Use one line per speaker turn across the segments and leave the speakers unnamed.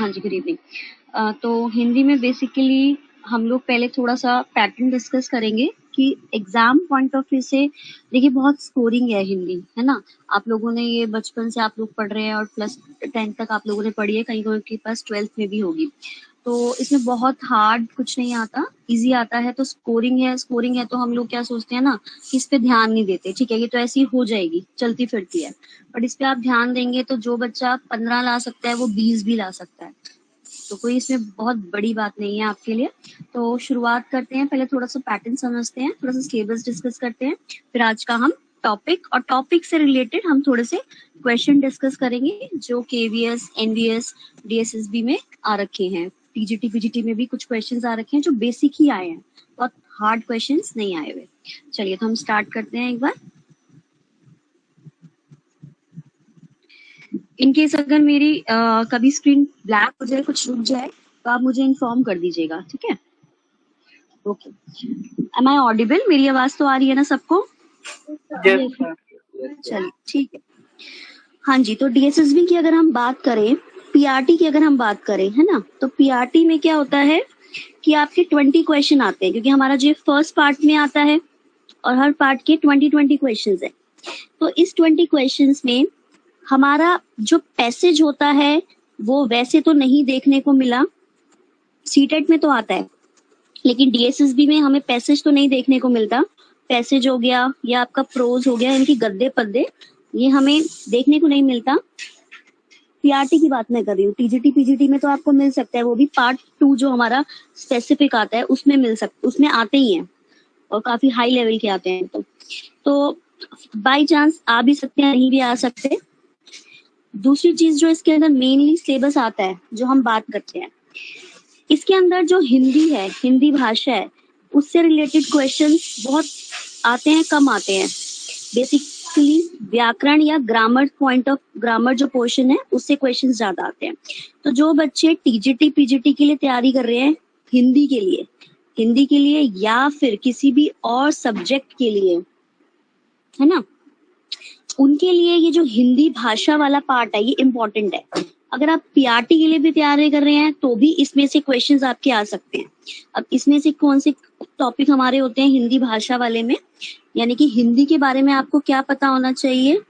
हाँ जी, good evening. तो हिंदी में बेसिकली हम लोग पहले थोड़ा सा पैटर्न डिस्कस करेंगे कि एग्जाम पॉइंट ऑफ व्यू से देखिए बहुत स्कोरिंग है हिंदी, है ना। आप लोगों ने ये बचपन से आप लोग पढ़ रहे हैं और प्लस 10 तक आप लोगों ने पढ़ी है, कहीं के पास 12th में भी होगी। तो इसमें बहुत हार्ड कुछ नहीं आता, इजी आता है। तो स्कोरिंग है तो हम लोग क्या सोचते हैं ना कि इस पे ध्यान नहीं देते, ठीक है ये तो ऐसी हो जाएगी, चलती फिरती है। बट इस पे आप ध्यान देंगे तो जो बच्चा 15 ला सकता है वो 20 भी ला सकता है। तो कोई इसमें बहुत बड़ी बात नहीं है आपके लिए। तो शुरुआत करते हैं, पहले थोड़ा सा पैटर्न समझते हैं, थोड़ा सा सिलेबस डिस्कस करते हैं, फिर आज का हम टॉपिक और टॉपिक से रिलेटेड हम थोड़े से क्वेश्चन डिस्कस करेंगे जो केवीएस, एनवीएस, डीएसएसबी में आ रखे हैं। टीजीटी पीजीटी में भी कुछ क्वेश्चंस आ रखे हैं जो बेसिक ही आए हैं, बहुत हार्ड क्वेश्चंस नहीं आए हुए। चलिए तो हम स्टार्ट करते हैं एक बार। इनकेस अगर मेरी कभी स्क्रीन ब्लैक हो जाए, कुछ रुक जाए, तो आप मुझे इन्फॉर्म कर दीजिएगा, ठीक है। Okay, am I audible? मेरी आवाज तो आ रही है ना सबको? चलिए ठीक है। हाँ जी, तो डीएसएसबी की अगर हम बात करें, पीआरटी की अगर हम बात करें, है ना, तो पीआरटी में क्या होता है कि आपके 20 क्वेश्चन आते हैं, क्योंकि हमारा जो फर्स्ट पार्ट में आता है और हर पार्ट के 20 क्वेश्चन है। तो इस 20 क्वेश्चन में हमारा जो पैसेज होता है वो वैसे तो नहीं देखने को मिला, सीटेट में तो आता है, लेकिन डीएसएसबी में हमें पैसेज तो नहीं देखने को मिलता। पैसेज हो गया या आपका प्रोज हो गया, इनकी गद्दे पद्दे, ये हमें देखने को नहीं मिलता। पीआरटी की बात मैं कर रही हूँ, टीजीटी पीजीटी में तो आपको मिल सकता है, वो भी पार्ट 2 जो हमारा स्पेसिफिक आता है उसमें मिल सकता, उसमें आते ही हैं और काफी हाई लेवल के आते हैं। तो बाई चांस आ भी सकते हैं, नहीं भी आ सकते। दूसरी चीज जो इसके अंदर मेनली सिलेबस आता है, जो हम बात करते हैं, इसके अंदर जो हिंदी है, हिंदी भाषा है, उससे रिलेटेड क्वेश्चंस बहुत आते हैं, कम आते हैं। बेसिकली व्याकरण या ग्रामर जो पोर्शन है उससे क्वेश्चंस ज्यादा आते हैं। तो जो बच्चे टीजीटी पीजीटी के लिए तैयारी कर रहे हैं, हिंदी के लिए या फिर किसी भी और सब्जेक्ट के लिए, है ना, उनके लिए ये जो हिंदी भाषा वाला पार्ट है ये इम्पोर्टेंट है। अगर आप पीआरटी के लिए भी तैयारी कर रहे हैं तो भी इसमें से क्वेश्चंस आपके आ सकते हैं। अब इसमें से कौन से टॉपिक हमारे होते हैं हिंदी भाषा वाले में, यानी कि हिंदी के बारे में आपको क्या पता होना चाहिए।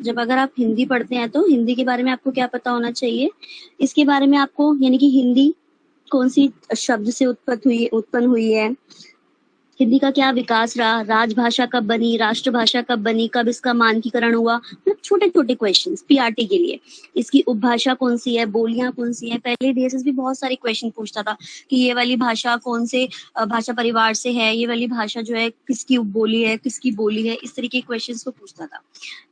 जब अगर आप हिंदी पढ़ते हैं तो हिंदी के बारे में आपको क्या पता होना चाहिए, इसके बारे में आपको, यानी कि हिंदी कौन सी शब्द से उत्पन्न हुई है, हिंदी का क्या विकास रहा, राजभाषा कब बनी, राष्ट्रभाषा कब बनी, कब इसका मानकीकरण हुआ, मतलब छोटे छोटे क्वेश्चंस पीआरटी के लिए। इसकी उपभाषा कौन सी है, बोलियां कौन सी है। पहले डीएसएस भी बहुत सारे क्वेश्चन पूछता था कि ये वाली भाषा कौन से भाषा परिवार से है, ये वाली भाषा जो है किसकी उपबोली है, किसकी बोली है, इस तरीके के क्वेश्चन को पूछता था।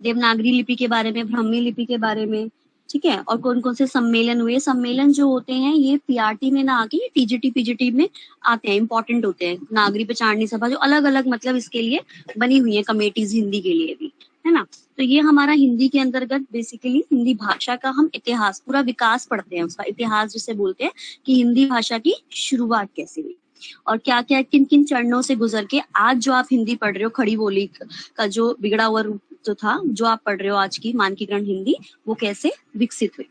देवनागरी लिपि के बारे में, ब्राह्मी लिपि के बारे में, ठीक है। और कौन कौन से सम्मेलन हुए, सम्मेलन जो होते हैं ये पीआरटी में ना आके टीजीटी पीजीटी में आते हैं, इंपॉर्टेंट होते हैं। नागरी पचारणी सभा जो अलग अलग मतलब इसके लिए बनी हुई है कमेटीज हिंदी के लिए भी, है ना। तो ये हमारा हिंदी के अंतर्गत बेसिकली हिंदी भाषा का हम इतिहास, पूरा विकास पढ़ते हैं, उसका इतिहास जिसे बोलते हैं कि हिंदी भाषा की शुरुआत कैसे हुई और क्या क्या किन किन चरणों से गुजर के आज जो आप हिंदी पढ़ रहे हो, खड़ी बोली का जो बिगड़ा हुआ रूप जो था, जो आप पढ़ रहे हो आज की मानकीकरण हिंदी, वो कैसे विकसित हुई।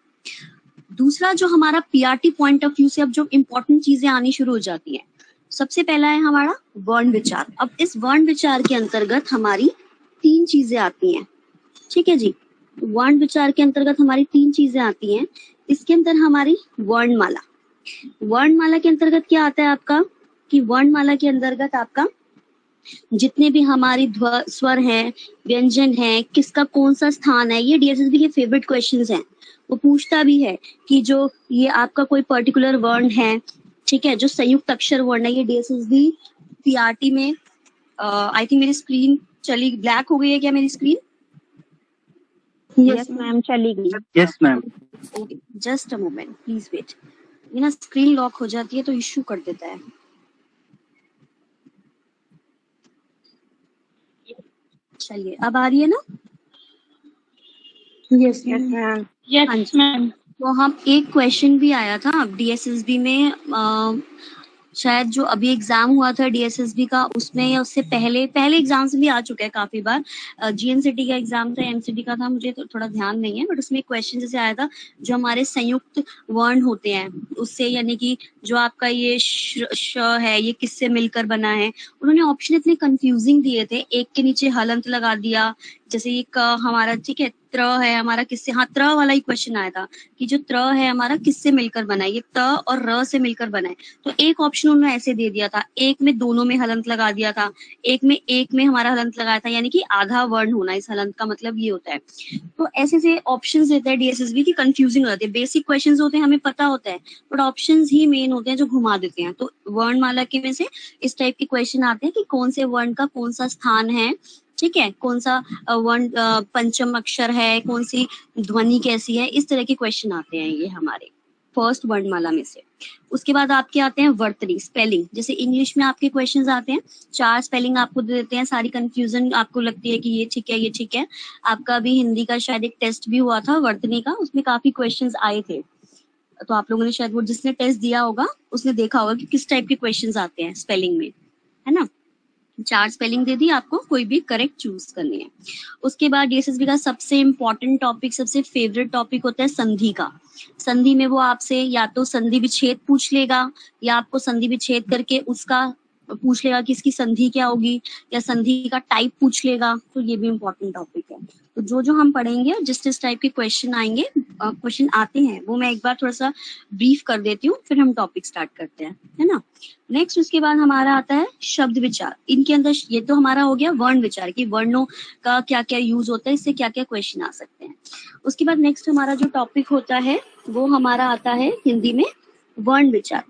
दूसरा जो हमारा पीआरटी पॉइंट ऑफ व्यू से अब जो इंपॉर्टेंट चीजें आनी शुरू हो जाती हैं, सबसे पहला है हमारा वर्ण विचार। अब इस वर्ण विचार के अंतर्गत हमारी 3 चीजें आती हैं, ठीक है जी। वर्ण विचार के अंतर्गत हमारी 3 चीजें आती हैं। इसके अंदर हमारी वर्णमाला, वर्णमाला के अंतर्गत क्या आता है आपका कि वर्णमाला के अंतर्गत आपका जितने भी हमारी स्वर हैं, व्यंजन हैं, किसका कौन सा स्थान है, ये डीएसएसबी के फेवरेट क्वेश्चंस हैं। वो पूछता भी है कि जो ये आपका कोई पर्टिकुलर वर्ण है, ठीक है, जो संयुक्त अक्षर वर्ण है, ये डीएसएसबी पीआरटी में आई थिंक मेरी स्क्रीन चली, ब्लैक हो गई है क्या मेरी स्क्रीन?
यस मैम, चली गई।
Yes ma'am.
Okay, just a moment please wait. ये ना स्क्रीन लॉक हो जाती है तो इश्यू कर देता है। चलिए अब आ रही है ना?
Yes ma'am.
Yes ma'am. तो हम एक क्वेश्चन भी आया था अब डीएसएसबी में शायद जो अभी एग्जाम हुआ था डीएसएसबी का, उसमें या उससे पहले पहले एग्जाम्स भी आ चुका है काफी बार। जीएनसीटी का एग्जाम था, एमसीटी का था, मुझे तो थोड़ा ध्यान नहीं है, बट उसमें एक क्वेश्चन जैसे आया था जो हमारे संयुक्त वर्ण होते हैं उससे, यानी कि जो आपका ये श है ये किससे मिलकर बना है। उन्होंने ऑप्शन इतने कंफ्यूजिंग दिए थे, एक के नीचे हलंत लगा दिया, जैसे ये क हमारा, ठीक है, त्र है हमारा किससे, हाँ त्र वाला ही क्वेश्चन आया था कि जो त्र है हमारा किससे मिलकर बना है, ये त और र से मिलकर बना है। तो एक ऑप्शन उन्होंने ऐसे दे दिया था, एक में दोनों में हलंत लगा दिया था, एक में हमारा हलंत लगाया था, यानी कि आधा वर्ण होना, इस हलंत का मतलब ये होता है। तो ऐसे से ऑप्शंस देता है डीएसएसबी की, कंफ्यूजिंग हो जाती है। बेसिक क्वेश्चंस होते हैं, हमें पता होता है, बट ऑप्शंस ही मेन होते हैं जो घुमा देते हैं। तो वर्णमाला के में से इस टाइप के क्वेश्चन आते हैं कि कौन से वर्ण का कौन सा स्थान है, ठीक है, कौन सा वर्ण पंचम अक्षर है, कौन सी ध्वनि कैसी है, इस तरह के क्वेश्चन आते हैं ये हमारे फर्स्ट वर्णमाला में से। उसके बाद आपके आते हैं वर्तनी, स्पेलिंग, जैसे इंग्लिश में आपके क्वेश्चंस आते हैं, 4 स्पेलिंग आपको दे देते हैं, सारी कंफ्यूजन आपको लगती है कि ये ठीक है ये ठीक है। आपका भी हिंदी का शायद एक टेस्ट भी हुआ था वर्तनी का, उसमें काफी क्वेश्चंस आए थे, तो आप लोगों ने शायद, वो जिसने टेस्ट दिया होगा उसने देखा होगा कि किस टाइप के क्वेश्चंस आते हैं स्पेलिंग में, है ना। 4 स्पेलिंग दे दी आपको, कोई भी करेक्ट चूज करनी है। उसके बाद डीएसएसबी का सबसे इंपॉर्टेंट टॉपिक, सबसे फेवरेट टॉपिक होता है संधि का। संधि में वो आपसे या तो संधि विच्छेद पूछ लेगा, या आपको संधि विच्छेद करके उसका पूछ लेगा कि इसकी संधि क्या होगी, या संधि का टाइप पूछ लेगा, तो ये भी इंपॉर्टेंट टॉपिक है। तो जो जो हम पढ़ेंगे और जिस टाइप के क्वेश्चन आएंगे, क्वेश्चन आते हैं, वो मैं एक बार थोड़ा सा ब्रीफ कर देती हूँ, फिर हम टॉपिक स्टार्ट करते हैं, है ना। नेक्स्ट उसके बाद हमारा आता है शब्द विचार। इनके अंदर ये तो हमारा हो गया वर्ण विचार की वर्णों का क्या क्या यूज होता है, इससे क्या क्या क्वेश्चन आ सकते हैं। उसके बाद नेक्स्ट हमारा जो टॉपिक होता है वो हमारा आता है हिंदी में वर्ण विचार।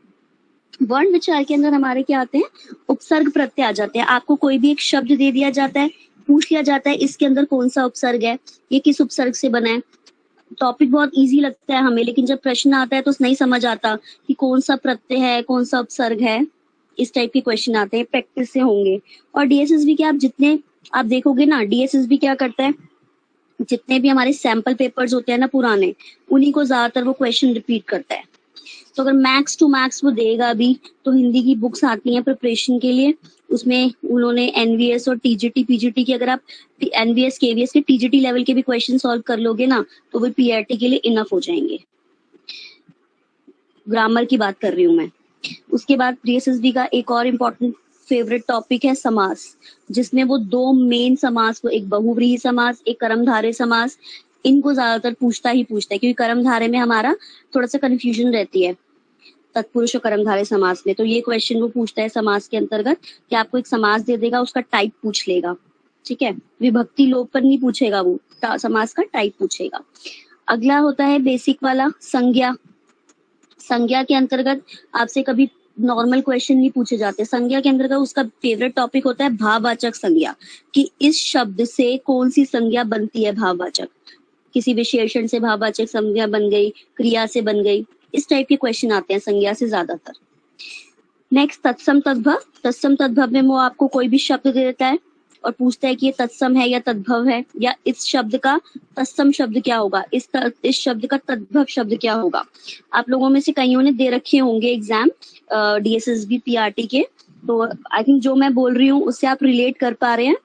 वर्ण विचार के अंदर हमारे क्या आते हैं, उपसर्ग प्रत्यय आ जाते हैं। आपको कोई भी एक शब्द दे दिया जाता है, पूछ लिया जाता है इसके अंदर कौन सा उपसर्ग है, ये किस उपसर्ग से बना है। टॉपिक बहुत इजी लगता है हमें, लेकिन जब प्रश्न आता है तो नहीं समझ आता कि कौन सा प्रत्यय है, कौन सा उपसर्ग है। इस टाइप के क्वेश्चन आते हैं, प्रैक्टिस से होंगे। और डीएसएसबी के आप जितने आप देखोगे ना, डीएसएसबी क्या करता है, जितने भी हमारे सैंपल पेपर्स होते हैं ना पुराने, उन्हीं को ज्यादातर वो क्वेश्चन रिपीट करता है। तो अगर मैक्स टू मैक्स वो देगा भी, तो हिंदी की बुक्स आती हैं प्रिपरेशन के लिए, उसमें उन्होंने एनवीएस और टीजीटी पीजीटी की, अगर आप एनवीएस केवीएस के टीजीटी लेवल के भी क्वेश्चन सॉल्व कर लोगे ना, तो वो पीआरटी के लिए इनफ हो जाएंगे। ग्रामर की बात कर रही हूँ मैं। उसके बाद डीएसएसबी का एक और इम्पोर्टेंट फेवरेट टॉपिक है समास, जिसमें वो 2 मेन समास, वो एक बहुव्रीहि समास, एक कर्मधारय समास, इनको ज्यादातर पूछता है, क्योंकि कर्मधारय में हमारा थोड़ा सा कंफ्यूजन रहती है तत्पुरुष और कर्मधारय समास में। तो ये क्वेश्चन वो पूछता है समास के अंतर्गत, कि आपको एक समास दे देगा, उसका टाइप पूछ लेगा, ठीक है, विभक्ति लोप पर नहीं पूछेगा, वो समास का टाइप पूछेगा। अगला होता है बेसिक वाला संज्ञा। संज्ञा के अंतर्गत आपसे कभी नॉर्मल क्वेश्चन नहीं पूछे जाते। संज्ञा के अंतर्गत उसका फेवरेट टॉपिक होता है भाववाचक संज्ञा, कि इस शब्द से कौन सी संज्ञा बनती है भाववाचक, किसी विशेषण से भाववाचक संज्ञा बन गई, क्रिया से बन गई, इस टाइप के क्वेश्चन आते हैं संज्ञा से ज्यादातर। नेक्स्ट तत्सम तद्भव। तत्सम तद्भव में वो आपको कोई भी शब्द दे देता है और पूछता है कि ये तत्सम है या तद्भव है, या इस शब्द का तत्सम शब्द क्या होगा, इस शब्द का तद्भव शब्द क्या होगा। आप लोगों में से कईयों ने दे रखे होंगे एग्जाम डीएसएसबी पीआरटी के, तो आई थिंक जो मैं बोल रही हूँ उससे आप रिलेट कर पा रहे हैं।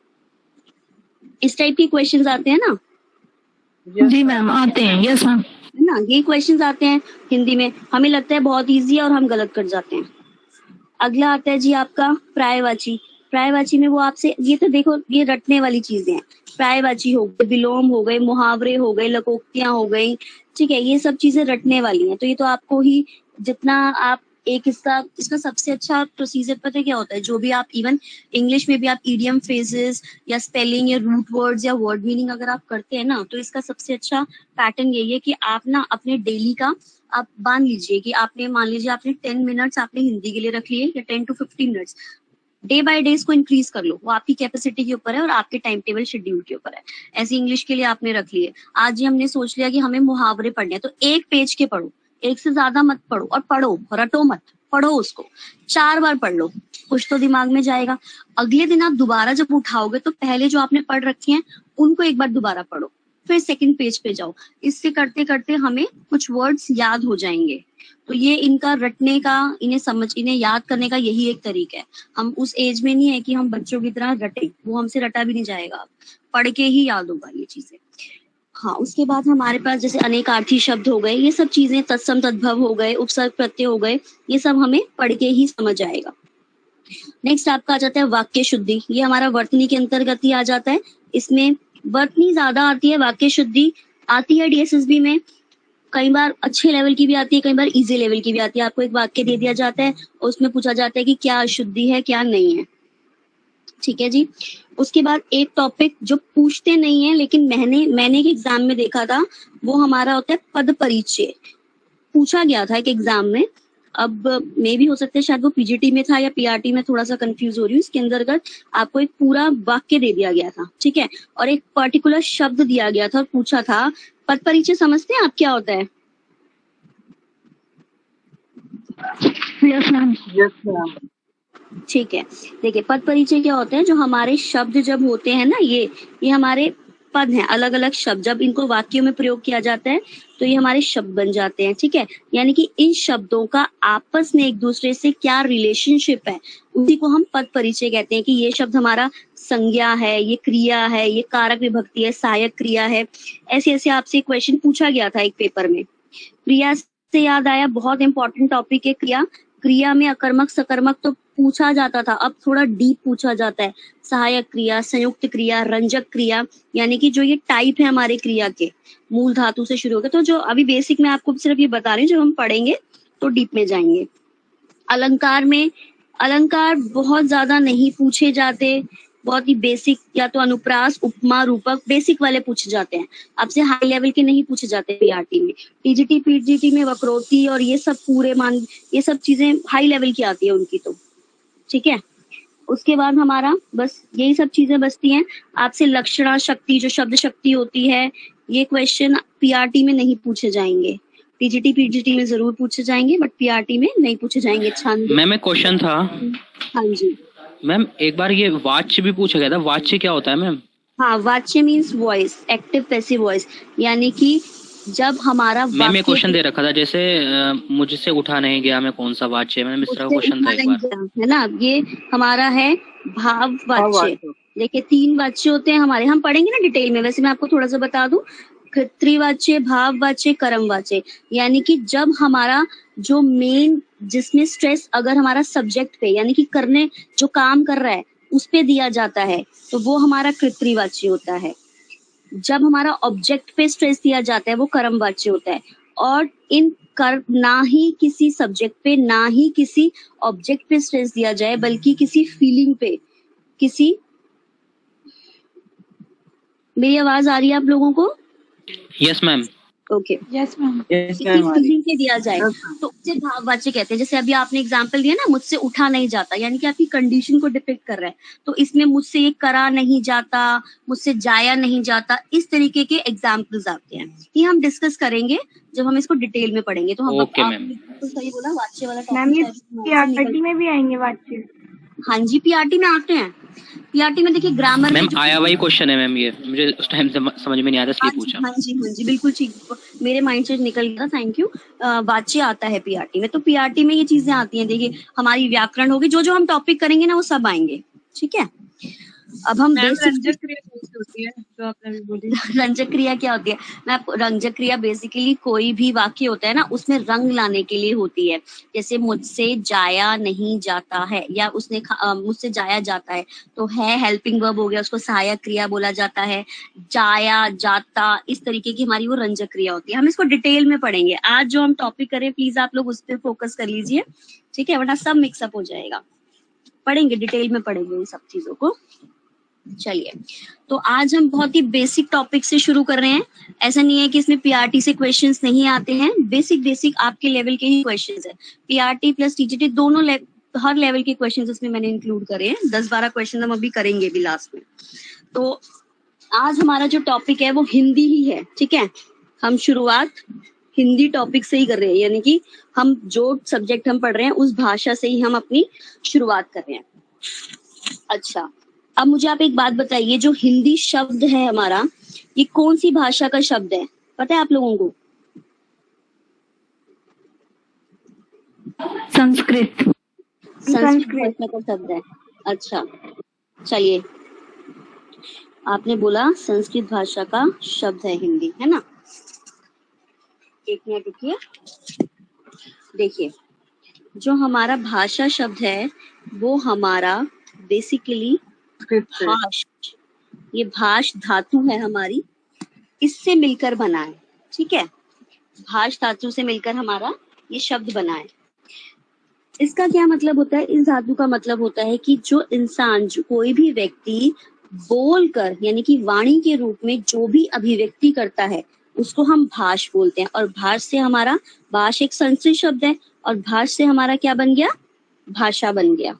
इस टाइप के क्वेश्चंस आते हैं ना।
जी मैम आते हैं, यस मैम,
है ना, ये क्वेश्चंस आते हैं हिंदी में, हमें लगता है बहुत इजी है और हम गलत कर जाते हैं। अगला आता है जी आपका प्रायवाची। प्रायवाची में वो आपसे, ये तो देखो ये रटने वाली चीजें हैं, प्रायवाची हो गए, विलोम हो गए, मुहावरे हो गए, लकोक्तियां हो गई, ठीक है, ये सब चीजें रटने वाली हैं। तो ये तो आपको ही, जितना आप एक इसका सबसे अच्छा प्रोसीजर पता है क्या होता है, जो भी आप इवन इंग्लिश में भी आप ईडियम फ्रेजेस या स्पेलिंग या रूट वर्ड्स या वर्ड मीनिंग अगर आप करते हैं ना, तो इसका सबसे अच्छा पैटर्न यही है कि आप ना अपने डेली का आप बांध लीजिए, कि आपने मान लीजिए आपने 10 मिनट्स आपने हिंदी के लिए रख लिए, या 10 to 15 minutes, day by day इसको इंक्रीज कर लो, वो आपकी कैपेसिटी के ऊपर है और आपके टाइम टेबल शेड्यूल के ऊपर है। ऐसे इंग्लिश के लिए आपने रख लिए, आज ही हमने सोच लिया कि हमें मुहावरे पढ़ने हैं, तो 1 पेज के पढ़ो, 1 से ज्यादा मत पढ़ो, और पढ़ो, रटो मत, पढ़ो उसको 4 बार पढ़ लो, कुछ तो दिमाग में जाएगा। अगले दिन आप दोबारा जब उठाओगे तो पहले जो आपने पढ़ रखे हैं उनको एक बार दोबारा पढ़ो, फिर सेकंड पेज पे जाओ। इससे करते करते हमें कुछ वर्ड्स याद हो जाएंगे। तो ये इनका रटने का, इन्हें याद करने का यही एक तरीका है। हम उस एज में नहीं है कि हम बच्चों की तरह रटे, वो हमसे रटा भी नहीं जाएगा, पढ़ के ही याद होगा ये चीजें। हाँ, उसके बाद हमारे पास जैसे अनेकार्थी शब्द हो गए, ये सब चीजें, तत्सम तद्भव हो गए, उपसर्ग प्रत्यय हो गए, ये सब हमें पढ़ के ही समझ आएगा। नेक्स्ट आपका आ जाता है वाक्य शुद्धि। ये हमारा वर्तनी के अंतर्गत ही आ जाता है। इसमें वर्तनी ज्यादा आती है, वाक्य शुद्धि आती है डीएसएसबी में। कई बार अच्छे लेवल की भी आती है, कई बार इजी लेवल की भी आती है। आपको एक वाक्य दे दिया जाता है और उसमें पूछा जाता है कि क्या अशुद्धि है, क्या नहीं है। ठीक है जी। उसके बाद एक टॉपिक जो पूछते नहीं है लेकिन मैंने एक एग्जाम में देखा था, वो हमारा होता है पद परिचय। पूछा गया था एक एग्जाम में, अब मे भी हो सकता है शायद वो पीजीटी में था या पीआरटी में, थोड़ा सा कंफ्यूज हो रही हूँ। इसके अंतर्गत आपको एक पूरा वाक्य दे दिया गया था, ठीक है, और एक पर्टिकुलर शब्द दिया गया था और पूछा था पद परिचय समझते हैं आप क्या होता है?
Yes ma'am.
ठीक है, देखिए पद परिचय क्या होता है, जो हमारे शब्द जब होते हैं ना, ये हमारे पद हैं, अलग अलग शब्द, जब इनको वाक्यों में प्रयोग किया जाता है तो ये हमारे शब्द बन जाते हैं। ठीक है, यानी कि इन शब्दों का आपस में एक दूसरे से क्या रिलेशनशिप है, उसी को हम पद परिचय कहते हैं। कि ये शब्द हमारा संज्ञा है, ये क्रिया है, ये कारक विभक्ति है, सहायक क्रिया है। ऐसे ऐसे आपसे क्वेश्चन पूछा गया था एक पेपर में। क्रिया से याद आया, बहुत इंपॉर्टेंट टॉपिक है क्रिया। क्रिया में अकर्मक सकर्मक तो पूछा जाता था, अब थोड़ा डीप पूछा जाता है। सहायक क्रिया, संयुक्त क्रिया, रंजक क्रिया, यानी कि जो ये टाइप है हमारे क्रिया के, मूल धातु से शुरू होकर। तो जो अभी बेसिक में आपको सिर्फ ये बता रही हूँ, जब हम पढ़ेंगे तो डीप में जाएंगे। अलंकार में, अलंकार बहुत ज्यादा नहीं पूछे जाते, बहुत ही बेसिक, या तो अनुप्रास, उपमा, रूपक, बेसिक वाले पूछे जाते हैं। आपसे हाई लेवल के नहीं पूछे जाते पीआरटी में। टीजीटी पीजीटी में वक्रोक्ति और ये सब पूरे मान, ये सब चीजें हाई लेवल की आती है उनकी तो। ठीक है, उसके बाद हमारा बस यही सब चीजें बचती हैं। आपसे लक्षणा शक्ति, जो शब्द शक्ति होती है, ये क्वेश्चन पीआरटी में नहीं पूछे जाएंगे। टीजीटी पीजीटी में जरूर पूछे जाएंगे, बट पीआरटी में नहीं पूछे जाएंगे। छंद।
मैम एक क्वेश्चन था।
हाँ जी
मैम, एक बार ये वाच्य भी पूछा गया था, वाच्य क्या होता है मैम?
हाँ, वाच्य means voice, active passive voice, यानी कि जब हमारा
मैम ये क्वेश्चन दे रखा था, जैसे मुझसे उठा नहीं गया, मैं कौन सा वाच्य, मैम इस तरह का क्वेश्चन था एक बार,
है ना। ये हमारा है भाव वाच्य। देखिए 3 वाच्य होते हैं हमारे, हम पढ़ेंगे ना डिटेल में। वैसे मैं आपको थोड़ा सा बता दूं, कृत्रिवाच्य, भाव वाच्य, कर्म वाच्य, यानी कि जब हमारा जो मेन, जिसमें स्ट्रेस अगर हमारा सब्जेक्ट पे, यानी कि करने, जो काम कर रहा है उस पे दिया जाता है, तो वो हमारा कृत्रिवाच्य होता है। जब हमारा ऑब्जेक्ट पे स्ट्रेस दिया जाता है वो कर्म वाच्य होता है। और इन कर, ना ही किसी सब्जेक्ट पे, ना ही किसी ऑब्जेक्ट पे स्ट्रेस दिया जाए, बल्कि किसी फीलिंग पे, किसी, मेरी आवाज आ रही है आप लोगों को?
Yes ma'am.
Okay,
yes ma'am.
किसी फीलिंग पे दिया जाए तो उसे भाववाच्य कहते हैं। जैसे अभी आपने एग्जांपल दिया ना, मुझसे उठा नहीं जाता, यानी कि आपकी कंडीशन को डिपिक्ट कर रहा है। तो इसमें मुझसे ये करा नहीं जाता, मुझसे जाया नहीं जाता, इस तरीके के एग्जाम्पल्स आते हैं। ये हम डिस्कस करेंगे जब हम इसको डिटेल में पढ़ेंगे। तो हम तो सही बोला, वाच्य वाला
पीआरटी में भी आएंगे वाच्य?
हाँ जी, पीआरटी में आते हैं। पीआरटी में देखिए ग्रामर
मैम आया वही क्वेश्चन है मैम, ये मुझे उस टाइम समझ में नहीं आया था इसलिए पूछा।
हाँ जी बिल्कुल ठीक, मेरे माइंड से निकल गया, थैंक यू। वाच्य आता है पीआरटी में। तो पीआरटी में ये चीजें आती हैं। देखिए हमारी व्याकरण होगी, जो हम टॉपिक करेंगे ना वो सब आएंगे। ठीक है, अब हम
रंजक क्रिया होती है जो आपने भी बोली।
रंजक क्रिया क्या होती है? मैं आपको, रंजक क्रिया बेसिकली कोई भी वाक्य होता है ना, उसमें रंग लाने के लिए होती है। जैसे मुझसे जाया नहीं जाता है, या उसने मुझसे जाया जाता है, तो है हेल्पिंग वर्ब हो गया, उसको सहायक क्रिया बोला जाता है। जाया, जाता, इस तरीके की हमारी वो रंजक क्रिया होती है। हम इसको डिटेल में पढ़ेंगे। आज जो हम टॉपिक करें, प्लीज आप लोग उस पर फोकस कर लीजिए, ठीक है, वरना सब मिक्सअप हो जाएगा। पढ़ेंगे, डिटेल में पढ़ेंगे इन सब चीजों को। चलिए, तो आज हम बहुत ही बेसिक टॉपिक से शुरू कर रहे हैं। ऐसा नहीं है कि इसमें पीआरटी से क्वेश्चंस नहीं आते हैं, बेसिक आपके लेवल के ही क्वेश्चंस है। पीआरटी प्लस टीजीटी दोनों हर लेवल के क्वेश्चंस इसमें मैंने इंक्लूड करे हैं। 10-12 क्वेश्चन हम अभी करेंगे भी लास्ट में। तो आज हमारा जो टॉपिक है वो हिंदी ही है, ठीक है। हम शुरुआत हिंदी टॉपिक से ही कर रहे हैं, यानी कि हम जो सब्जेक्ट हम पढ़ रहे हैं उस भाषा से ही हम अपनी शुरुआत कर रहे हैं। अच्छा, अब मुझे आप एक बात बताइए, जो हिंदी शब्द है हमारा, ये कौन सी भाषा का शब्द है, पता है आप लोगों को?
संस्कृत।
संस्कृत भाषा का शब्द है। अच्छा, चलिए, आपने बोला संस्कृत भाषा का शब्द है हिंदी, है ना? एक मिनट रुकिए। देखिए, जो हमारा भाषा शब्द है वो हमारा बेसिकली भाष, ये भाष धातु है हमारी, इससे मिलकर बना है। ठीक है, भाष धातु से मिलकर हमारा ये शब्द बना है। इसका क्या मतलब होता है? इस धातु का मतलब होता है कि जो इंसान, जो कोई भी व्यक्ति बोलकर यानी कि वाणी के रूप में जो भी अभिव्यक्ति करता है उसको हम भाष बोलते हैं। और भाष से हमारा, भाष एक संस्कृत शब्द है और भाष से हमारा क्या बन गया? भाषा बन गया।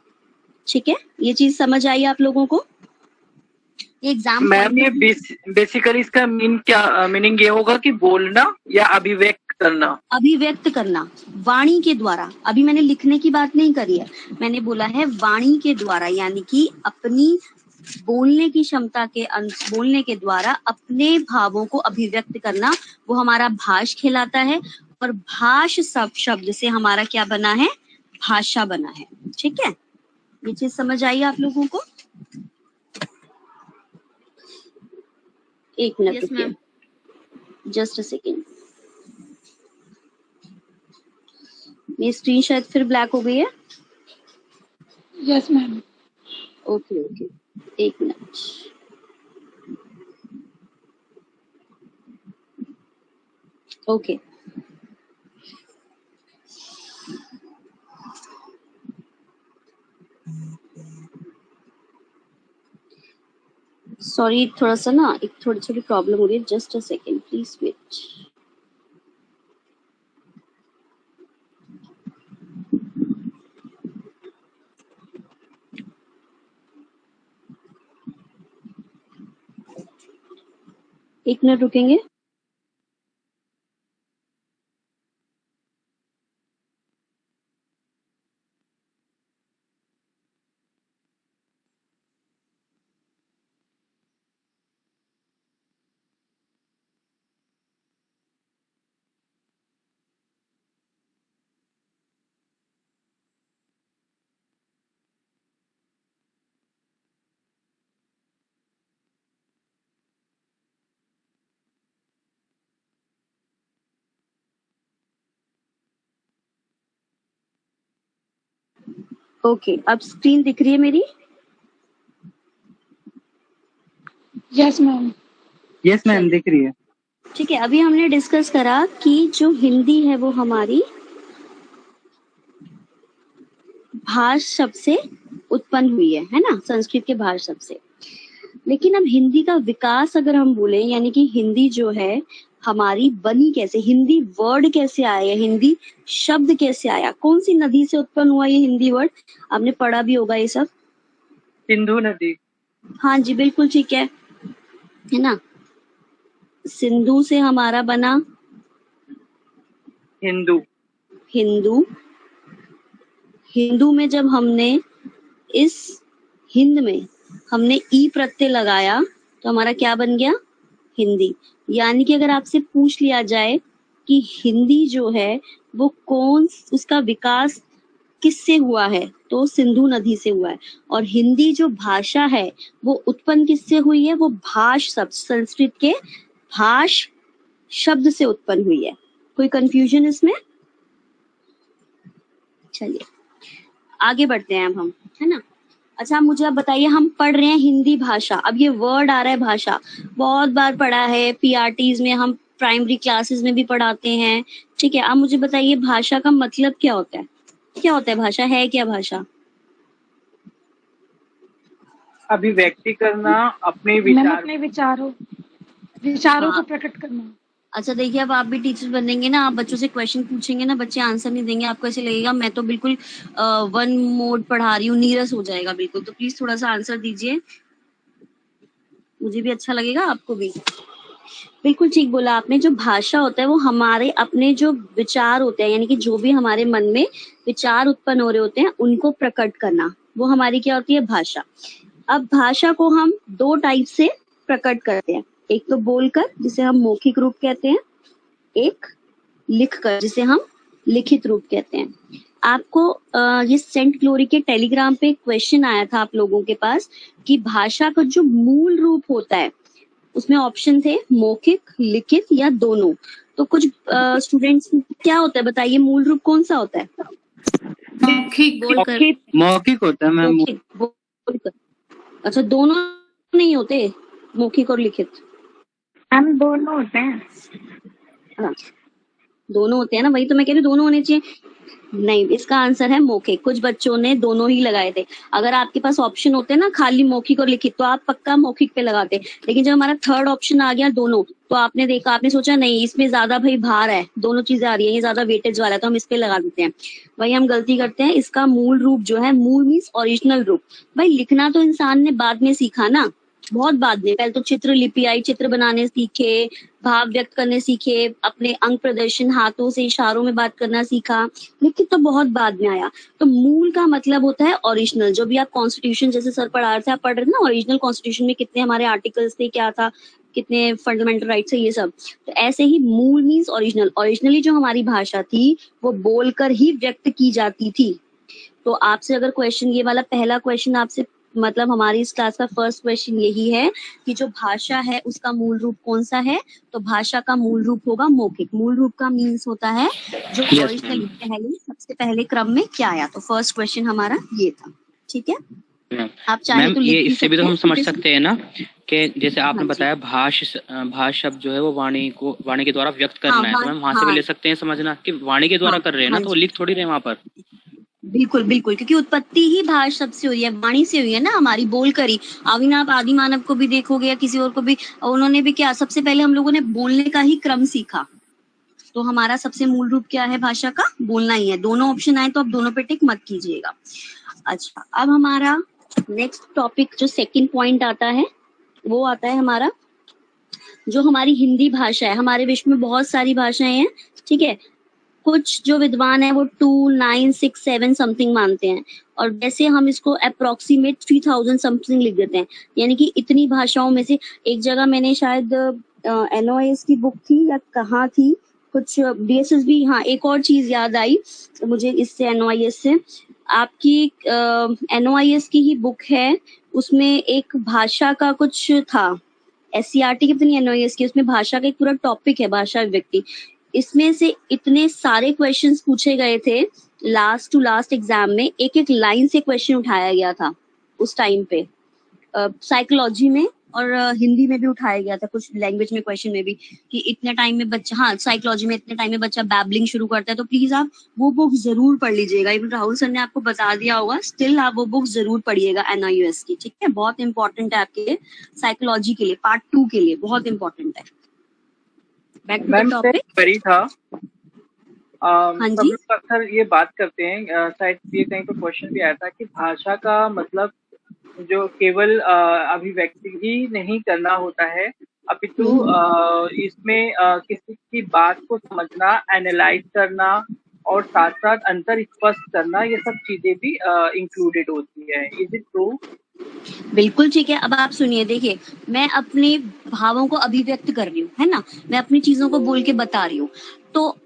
ठीक है, ये चीज समझ आई आप लोगों को? एग्जाम
मैम ये बेसिकली इसका मीनिंग ये होगा कि बोलना या अभिव्यक्त करना।
अभिव्यक्त करना वाणी के द्वारा। अभी मैंने लिखने की बात नहीं करी है, मैंने बोला है वाणी के द्वारा, यानी कि अपनी बोलने की क्षमता के बोलने के द्वारा अपने भावों को अभिव्यक्त करना, वो हमारा भाष कहलाता है। और भाष सब शब्द से हमारा क्या बना है? भाषा बना है। ठीक है, ये चीज समझ आई आप लोगों को? एक मिनट रुकिए, जस्ट अ सेकेंड। मेरी स्क्रीन शायद फिर ब्लैक हो गई है।
Yes ma'am.
ओके ओके, एक मिनट। ओके, सॉरी, थोड़ा सा ना एक थोड़ी छोटी प्रॉब्लम हो रही है। Just a second, please wait. एक मिनट रुकेंगे। ओके, अब स्क्रीन दिख रही है मेरी?
Yes ma'am.
यस मैम, दिख रही है।
ठीक है, अभी हमने डिस्कस करा कि जो हिंदी है वो हमारी भाष शब्द से उत्पन्न हुई है ना, संस्कृत के भाष शब्द से। लेकिन अब हिंदी का विकास अगर हम बोले, यानी कि हिंदी जो है हमारी बनी कैसे, हिंदी वर्ड कैसे आया, हिंदी शब्द कैसे आया, कौन सी नदी से उत्पन्न हुआ ये हिंदी वर्ड? आपने पढ़ा भी होगा ये सब।
सिंधु नदी।
हाँ जी, बिल्कुल ठीक है ना? सिंधु से हमारा बना
हिंदू।
हिंदू। हिंदू में जब हमने इस हिंद में हमने ई प्रत्यय लगाया तो हमारा क्या बन गया? हिंदी। यानी कि अगर आपसे पूछ लिया जाए कि हिंदी जो है वो कौन, उसका विकास किससे हुआ है, तो सिंधु नदी से हुआ है। और हिंदी जो भाषा है वो उत्पन्न किससे हुई है? वो भाष शब्द, संस्कृत के भाष शब्द से उत्पन्न हुई है। कोई कंफ्यूजन इसमें? चलिए आगे बढ़ते हैं अब हम, है ना? अच्छा, मुझे अब बताइए, हम पढ़ रहे हैं हिंदी भाषा। अब ये वर्ड आ रहा है भाषा, बहुत बार पढ़ा है, पीआरटीज में, हम प्राइमरी क्लासेस में भी पढ़ाते हैं। ठीक है, अब मुझे बताइए भाषा का मतलब क्या होता है? क्या होता है भाषा? है क्या भाषा?
अभिव्यक्ति करना, अपने
विचारों को प्रकट करना।
अच्छा देखिए, अब आप भी टीचर बनेंगे ना, आप बच्चों से क्वेश्चन पूछेंगे ना, बच्चे आंसर नहीं देंगे, आपको ऐसे लगेगा मैं तो बिल्कुल वन मोड पढ़ा रही हूँ, नीरस हो जाएगा बिल्कुल। तो प्लीज थोड़ा सा आंसर दीजिए, मुझे भी अच्छा लगेगा, आपको भी। बिल्कुल ठीक बोला आपने। जो भाषा होता है वो हमारे अपने जो विचार होते हैं, यानी कि जो भी हमारे मन में विचार उत्पन्न हो रहे होते हैं उनको प्रकट करना, वो हमारी क्या होती है? भाषा। अब भाषा को हम दो टाइप से प्रकट करते हैं, एक तो बोलकर जिसे हम मौखिक रूप कहते हैं, एक लिखकर जिसे हम लिखित रूप कहते हैं। आपको ये सेंट ग्लोरी के टेलीग्राम पे क्वेश्चन आया था आप लोगों के पास कि भाषा का जो मूल रूप होता है उसमें ऑप्शन थे मौखिक, लिखित या दोनों। तो कुछ स्टूडेंट्स क्या होता है बताइए, मूल रूप कौन सा होता है?
मौखिक
मौखिक होता है मैम।
मौखिक, बोलकर। अच्छा, दोनों नहीं होते मौखिक और लिखित?
हम दोनों होते हैं।
हाँ, दोनों होते हैं ना, वही तो मैं कह रही हूँ, दोनों होने चाहिए। नहीं, इसका आंसर है मौखिक। कुछ बच्चों ने दोनों ही लगाए थे। अगर आपके पास ऑप्शन होते ना खाली मौखिक और लिखित तो आप पक्का मौखिक पे लगाते, लेकिन जब हमारा थर्ड ऑप्शन आ गया दोनों, तो आपने देखा, आपने सोचा नहीं इसमें ज्यादा भाई भार है, दोनों चीजें आ रही है, ये ज्यादा वेटेज वाला है तो हम इस पे लगा देते हैं। वही हम गलती करते हैं। इसका मूल रूप जो है, मूल मीन्स ओरिजिनल रूप। भाई लिखना तो इंसान ने बाद में सीखा ना, बहुत बाद में। पहले तो चित्र लिपि आई, चित्र बनाने सीखे, भाव व्यक्त करने सीखे, अपने अंग प्रदर्शन हाथों से इशारों में बात करना सीखा, लिखित तो बहुत बाद में आया। तो मूल का मतलब होता है ओरिजिनल। जो भी आप कॉन्स्टिट्यूशन जैसे सर पढ़ा रहे थे, आप पढ़ रहे थे ना ओरिजिनल कॉन्स्टिट्यूशन में कितने हमारे आर्टिकल्स थे, क्या था, कितने फंडामेंटल राइट्स है, ये सब। तो ऐसे ही मूल मीन्स ओरिजिनल। ओरिजिनली जो हमारी भाषा थी वो बोलकर ही व्यक्त की जाती थी। तो आपसे अगर क्वेश्चन, ये वाला पहला क्वेश्चन आपसे, मतलब हमारी इस क्लास का फर्स्ट क्वेश्चन यही है कि जो भाषा है उसका मूल रूप कौन सा है, तो भाषा का मूल रूप होगा मौखिक। मूल रूप का मीन्स होता है जो ओरिजिनल पहले, सबसे पहले क्रम में क्या आया। तो फर्स्ट क्वेश्चन हमारा ये था, ठीक है। आप चाहे
मैम
तो
ये
लिख भी
इससे भी तो हम
सकते हैं।
समझ सकते हैं ना कि जैसे आपने
हाँ जी।
बताया भाष शब्द जो है वो वाणी के द्वारा व्यक्त करना है, तो मैम वहां से भी
हाँ
ले सकते हैं समझना कि वाणी के द्वारा कर रहे हैं ना,
हाँ
तो लिख थोड़ी रहे वहां पर।
बिल्कुल बिल्कुल, क्योंकि उत्पत्ति ही भाष शब्द से हुई है, वाणी से हुई है ना, हमारी बोल करी। अभी आप आदि मानव को भी देखोगे या किसी और को भी, उन्होंने भी क्या, सबसे पहले हम लोगों ने बोलने का ही क्रम सीखा। तो हमारा सबसे मूल रूप क्या है भाषा का? बोलना ही है। दोनों ऑप्शन आए तो आप दोनों पे टिक मत कीजिएगा। अच्छा, अब हमारा नेक्स्ट टॉपिक जो सेकंड पॉइंट आता है वो आता है हमारा जो हमारी हिंदी भाषा है। हमारे विश्व में बहुत सारी भाषाएं हैं, ठीक है। कुछ जो विद्वान है वो 2, 9, 6, 7 समथिंग मानते हैं, और वैसे हम इसको अप्रोक्सीमेट 3000 समथिंग लिख देते हैं। यानी कि इतनी भाषाओं में से, एक जगह मैंने शायद NOIS की बुक थी या कहाँ थी, कुछ DSS भी, हाँ एक और चीज याद आई मुझे इससे, NOIS से, आपकी NOIS की ही बुक है, उसमें एक भाषा का कुछ था, SCRT की पता नहीं NOIS की, उसमें भाषा का एक पूरा टॉपिक है, भाषा व्यक्ति। इसमें से इतने सारे क्वेश्चंस पूछे गए थे, लास्ट टू लास्ट एग्जाम में एक एक लाइन से क्वेश्चन उठाया गया था उस टाइम पे, साइकोलॉजी में और हिंदी में भी उठाया गया था, कुछ लैंग्वेज में क्वेश्चन में भी, कि इतने टाइम में बच्चा, हाँ साइकोलॉजी में इतने टाइम में बच्चा बैबलिंग शुरू करता है। तो प्लीज आप वो बुक जरूर पढ़ लीजिएगा। इवन राहुल सर ने आपको बता दिया होगा, स्टिल आप वो बुक जरूर पढ़िएगा NIOS की, ठीक है। बहुत इंपॉर्टेंट है आपके लिए, साइकोलॉजी के लिए, पार्ट 2 के लिए बहुत इंपॉर्टेंट है। Back to the topic.
परी था।
हाँ
सब
जी।
लोग अक्सर ये बात करते हैं, शायद ये कहीं पर क्वेश्चन भी आया था कि भाषा का मतलब जो केवल अभिव्यक्ति ही नहीं करना होता है, अपितु इसमें किसी की बात को समझना, एनालाइज करना और साथ साथ अंतर स्पष्ट करना, ये सब चीजें भी इंक्लूडेड होती है। Is it true?
बिल्कुल ठीक है। अब आप सुनिए, देखिए मैं अपने भावों को अभिव्यक्त कर रही हूँ, है ना, मैं अपनी चीजों को बोल के बता रही हूँ। तो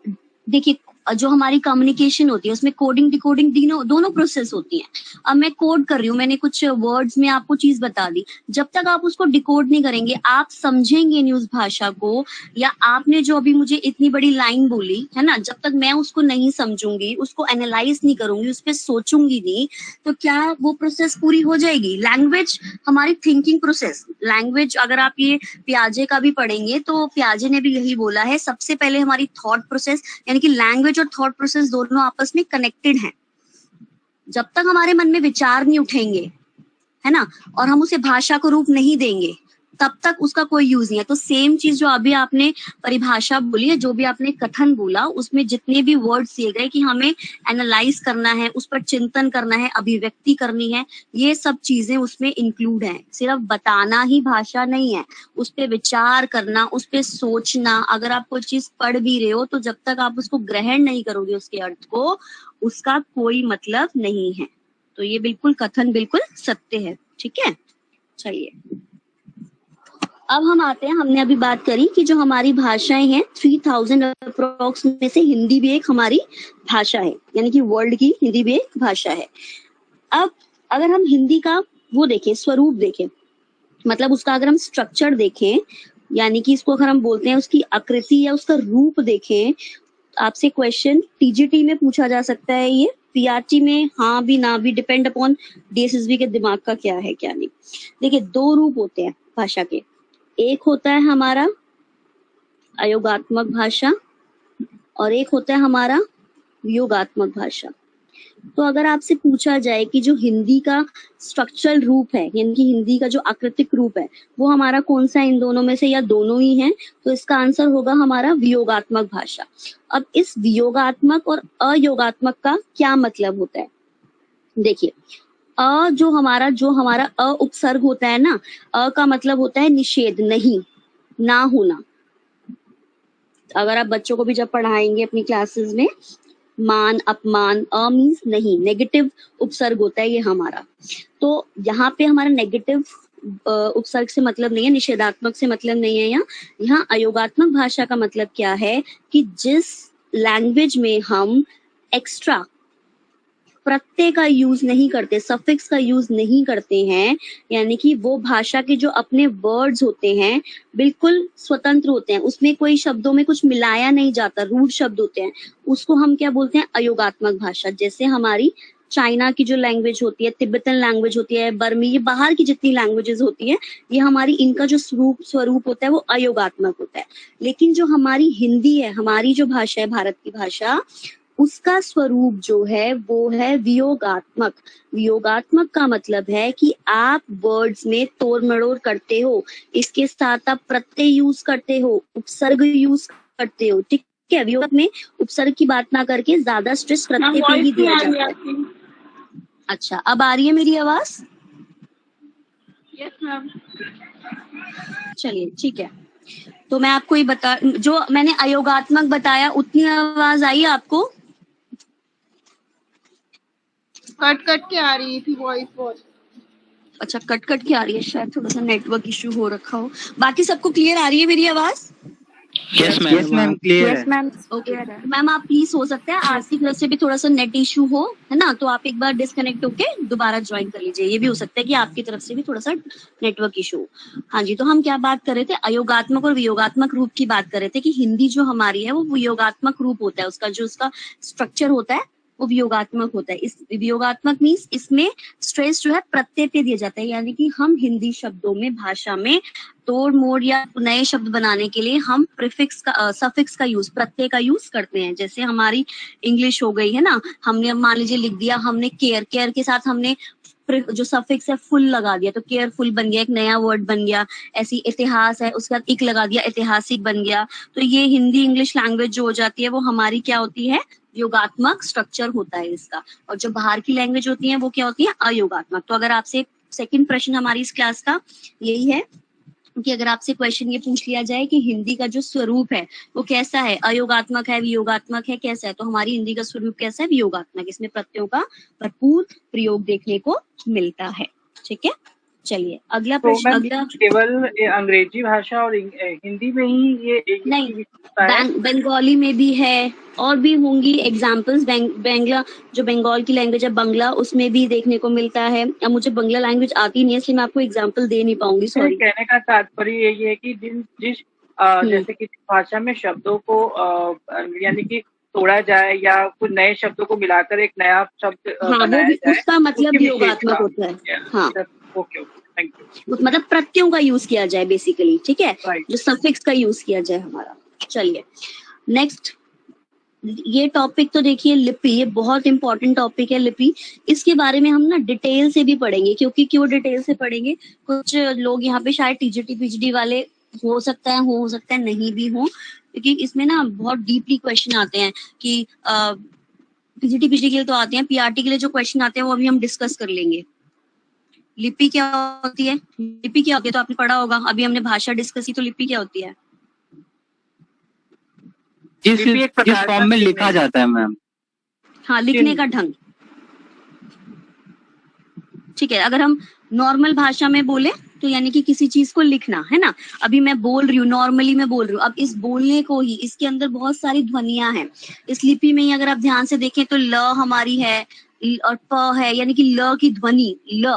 देखिए जो हमारी कम्युनिकेशन होती है उसमें कोडिंग डिकोडिंग दोनों प्रोसेस होती हैं। अब मैं कोड कर रही हूँ, मैंने कुछ वर्ड्स में आपको चीज बता दी, जब तक आप उसको डिकोड नहीं करेंगे, आप समझेंगे नहीं उस भाषा को, या आपने जो अभी मुझे इतनी बड़ी लाइन बोली है ना, जब तक मैं उसको नहीं समझूंगी, उसको एनालाइज नहीं करूंगी, उस पर सोचूंगी नहीं, तो क्या वो प्रोसेस पूरी हो जाएगी? लैंग्वेज हमारी थिंकिंग प्रोसेस, लैंग्वेज अगर आप ये पियाजे का भी पढ़ेंगे तो पियाजे ने भी यही बोला है, सबसे पहले हमारी थॉट प्रोसेस, यानी कि लैंग्वेज और थॉट प्रोसेस दोनों आपस में कनेक्टेड हैं। जब तक हमारे मन में विचार नहीं उठेंगे, है ना, और हम उसे भाषा को रूप नहीं देंगे, तब तक उसका कोई यूज नहीं है। तो सेम चीज जो अभी आपने परिभाषा बोली है, जो भी आपने कथन बोला, उसमें जितने भी वर्ड्स दिए गए कि हमें एनालाइज करना है, उस पर चिंतन करना है, अभिव्यक्ति करनी है, ये सब चीजें उसमें इंक्लूड हैं। सिर्फ बताना ही भाषा नहीं है, उस पर विचार करना, उस पर सोचना। अगर आप कोई चीज पढ़ भी रहे हो तो जब तक आप उसको ग्रहण नहीं करोगे उसके अर्थ को, उसका कोई मतलब नहीं है। तो ये बिल्कुल कथन बिल्कुल सत्य है, ठीक है। चलिए अब हम आते हैं, हमने अभी बात करी कि जो हमारी भाषाएं हैं 3000 अप्रोक्स में से हिंदी भी एक हमारी भाषा है, यानी कि वर्ल्ड की हिंदी भी एक भाषा है। अब अगर हम हिंदी का वो देखें, स्वरूप देखें, मतलब उसका अगर हम स्ट्रक्चर देखें, यानी कि इसको अगर हम बोलते हैं उसकी आकृति या उसका रूप देखें, आपसे क्वेश्चन टीजीटी में पूछा जा सकता है, ये पीआरटी में हाँ भी ना भी, डिपेंड अपॉन डीएसएसबी के दिमाग का क्या है क्या नहीं। देखिए दो रूप होते हैं भाषा के, एक होता है हमारा अयोगात्मक भाषा और एक होता है हमारा वियोगात्मक भाषा। तो अगर आपसे पूछा जाए कि जो हिंदी का स्ट्रक्चरल रूप है, यानी कि हिंदी का जो आकृतिक रूप है, वो हमारा कौन सा इन दोनों में से या दोनों ही हैं, तो इसका आंसर होगा हमारा वियोगात्मक भाषा। अब इस वियोगात्मक और अयोगात्मक का क्या मतलब होता है? देखिए जो हमारा अ उपसर्ग होता है ना, अ का मतलब होता है निषेध, नहीं, ना होना। अगर आप बच्चों को भी जब पढ़ाएंगे अपनी क्लासेस में, मान अपमान, अ मीन्स नहीं, नेगेटिव उपसर्ग होता है ये हमारा। तो यहाँ पे हमारा नेगेटिव उपसर्ग से मतलब नहीं है, निषेधात्मक से मतलब नहीं है। यहाँ अयोगात्मक भाषा का मतलब क्या है कि जिस लैंग्वेज में हम एक्स्ट्रा प्रत्यय का यूज नहीं करते, सफिक्स का यूज नहीं करते हैं, यानी कि वो भाषा के जो अपने वर्ड्स होते हैं बिल्कुल स्वतंत्र होते हैं, उसमें कोई शब्दों में कुछ मिलाया नहीं जाता, रूढ़ शब्द होते हैं, उसको हम क्या बोलते हैं? अयोगात्मक भाषा। जैसे हमारी चाइना की जो लैंग्वेज होती है, तिब्बतन लैंग्वेज होती है, बर्मी, ये बाहर की जितनी लैंग्वेजेस होती है, ये हमारी इनका जो स्वरूप होता है वो अयोगात्मक होता है। लेकिन जो हमारी हिंदी है, हमारी जो भाषा है, भारत की भाषा, उसका स्वरूप जो है वो है वियोगात्मक। वियोगात्मक का मतलब है कि आप वर्ड्स में तोड़ मरोड़ करते हो, इसके साथ आप प्रत्यय यूज करते हो, उपसर्ग यूज करते हो, ठीक है। वियोग में उपसर्ग की बात ना करके ज्यादा स्ट्रेस प्रत्यय पे ही दिया जाता है। अच्छा, अब आ रही है मेरी आवाज?
Yes ma'am.
चलिए ठीक है, तो मैं आपको ये बता, जो मैंने अयोगात्मक बताया उतनी आवाज आई आपको?
कट कट के आ रही थी वॉइस बहुत।
अच्छा, कट कट के आ रही है, शायद थोड़ा सा नेटवर्क इश्यू हो रखा हो। बाकी सबको क्लियर आ रही है मेरी आवाज?
यस मैम, क्लियर है।
Yes ma'am.
ओके मैम, आप प्लीज, हो सकता है आपकी तरफ से भी थोड़ा सा नेट इशू हो, है ना, तो आप एक बार डिस्कनेक्ट होके दोबारा ज्वाइन कर लीजिए। ये भी हो सकता है कि आपकी तरफ से भी थोड़ा सा नेटवर्क इशू हो। हाँ जी, तो हम क्या बात कर रहे थे? अयोगात्मक और वियोगात्मक रूप की बात कर रहे थे कि हिंदी जो हमारी है वो वियोगात्मक रूप होता है, उसका जो उसका स्ट्रक्चर होता है वो वियोगात्मक होता है। इस वियोगात्मक मीन्स इसमें स्ट्रेस जो है प्रत्यय पे दिया जाता है, यानी कि हम हिंदी शब्दों में, भाषा में तोड़ मोड़ या नए शब्द बनाने के लिए हम प्रीफिक्स का सफिक्स का यूज, प्रत्यय का यूज करते हैं। जैसे हमारी इंग्लिश हो गई है ना, हमने मान लीजिए लिख दिया हमने केयर, केयर के साथ हमने जो सफिक्स है फुल लगा दिया, तो केयरफुल बन गया, एक नया वर्ड बन गया। ऐसी इतिहास है, उसके बाद इक लगा दिया, ऐतिहासिक बन गया। तो ये हिंदी इंग्लिश लैंग्वेज जो हो जाती है वो हमारी क्या होती है? योगात्मक स्ट्रक्चर होता है इसका। और जो बाहर की लैंग्वेज होती है वो क्या होती है? अयोगात्मक। तो अगर आपसे सेकंड प्रश्न हमारी इस क्लास का यही है कि अगर आपसे क्वेश्चन ये पूछ लिया जाए कि हिंदी का जो स्वरूप है वो कैसा है, अयोगात्मक है, वियोगात्मक है, कैसा है, तो हमारी हिंदी का स्वरूप कैसा है? वियोगात्मक। इसमें प्रत्ययों का भरपूर प्रयोग देखने को मिलता है। ठीक है, चलिए अगला प्रश्न। अगला
केवल अंग्रेजी भाषा और हिंदी में ही ये एक
नहीं, बंगाली में भी है और भी होंगी एग्जाम्पल्स। बंगला, जो बंगाल की लैंग्वेज है बंगला, उसमें भी देखने को मिलता है। अब मुझे बंगला लैंग्वेज आती नहीं है, इसलिए मैं आपको एग्जाम्पल दे नहीं पाऊंगी, सॉरी।
कहने का तात्पर्य यही है कि जिस जैसे कि भाषा में शब्दों को यानी कि तोड़ा जाए या कुछ नए शब्दों को मिलाकर एक नया शब्द बनाया जाए,
उसका मतलब योगात्मक होता है। हाँ,
ओके, थैंक यू।
मतलब प्रत्ययों का यूज किया जाए बेसिकली, ठीक है, जो सफिक्स का यूज किया जाए हमारा। चलिए नेक्स्ट, ये टॉपिक तो देखिए लिपि, ये बहुत इंपॉर्टेंट टॉपिक है लिपि। इसके बारे में हम ना डिटेल से भी पढ़ेंगे, क्योंकि क्यों डिटेल से पढ़ेंगे, कुछ लोग यहाँ पे शायद टीजीटी पीजीडी वाले हो सकता है नहीं भी हो, क्योंकि इसमें ना बहुत डीपली क्वेश्चन आते हैं कि पीजीटी पीजीडी के लिए तो आते हैं, पीआरटी के लिए जो क्वेश्चन आते हैं वो अभी हम डिस्कस कर लेंगे। लिपि क्या होती है? लिपि क्या होती है तो आपने पढ़ा होगा, अभी हमने भाषा डिस्कस की, तो लिपि क्या होती है?
जिस फॉर्म में लिखा जाता है मैम।
हाँ, लिखने का ढंग। ठीक है, अगर हम नॉर्मल भाषा में बोले तो यानी कि किसी चीज को लिखना, है ना। अभी मैं बोल रही हूँ, नॉर्मली मैं बोल रही हूँ, अब इस बोलने को ही, इसके अंदर बहुत सारी ध्वनियां हैं। इस लिपि में ही अगर आप ध्यान से देखें तो ल हमारी है और प है, यानी कि ल की ध्वनि, ल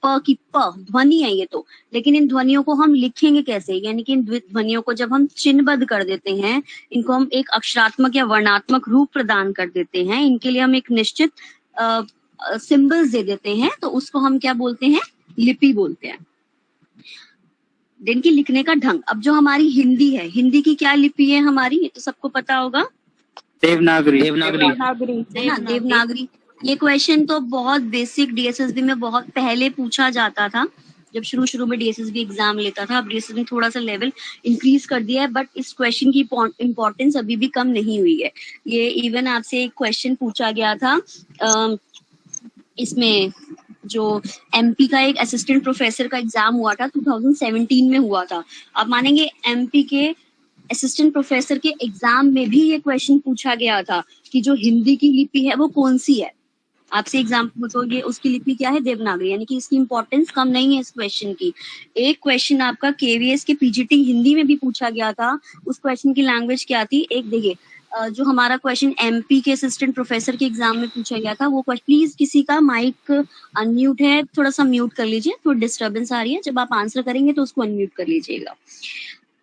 प की प ध्वनि है ये तो। लेकिन इन ध्वनियों को हम लिखेंगे कैसे, यानी कि इन ध्वनियों को जब हम चिन्हबद्ध कर देते हैं, इनको हम एक अक्षरात्मक या वर्णात्मक रूप प्रदान कर देते हैं, इनके लिए हम एक निश्चित सिंबल्स दे देते हैं, तो उसको हम क्या बोलते हैं, लिपि बोलते हैं। इनकी लिखने का ढंग। अब जो हमारी हिंदी है, हिंदी की क्या लिपि है हमारी, ये तो सबको पता होगा,
देवनागरी।
है ना, देवनागरी। ये क्वेश्चन तो बहुत बेसिक डीएसएसबी में बहुत पहले पूछा जाता था, जब शुरू में डीएसएसबी एग्जाम लेता था। अब डीएसएसबी ने थोड़ा सा लेवल इंक्रीज कर दिया है, बट इस क्वेश्चन की इंपॉर्टेंस अभी भी कम नहीं हुई है। ये इवन आपसे एक क्वेश्चन पूछा गया था इसमें, जो एमपी का एक असिस्टेंट प्रोफेसर का एग्जाम हुआ था, 2017 में हुआ था। आप मानेंगे एमपी के असिस्टेंट प्रोफेसर के एग्जाम में भी ये क्वेश्चन पूछा गया था कि जो हिंदी की लिपि है वो कौन सी है। आपसे एग्जाम पूछोगे उसकी लिपि क्या है, देवनागरी, यानी कि इसकी इंपॉर्टेंस कम नहीं है इस क्वेश्चन की। एक क्वेश्चन आपका केवीएस के पीजीटी हिंदी में भी पूछा गया था, उस क्वेश्चन की लैंग्वेज क्या थी, एक देखिए जो हमारा क्वेश्चन एमपी के असिस्टेंट प्रोफेसर के एग्जाम में पूछा गया था वो क्वेश्चन, प्लीज किसी का माइक अनम्यूट है, थोड़ा सा म्यूट कर लीजिए, थोड़ी डिस्टर्बेंस आ रही है, जब आप आंसर करेंगे तो उसको अनम्यूट कर लीजिएगा।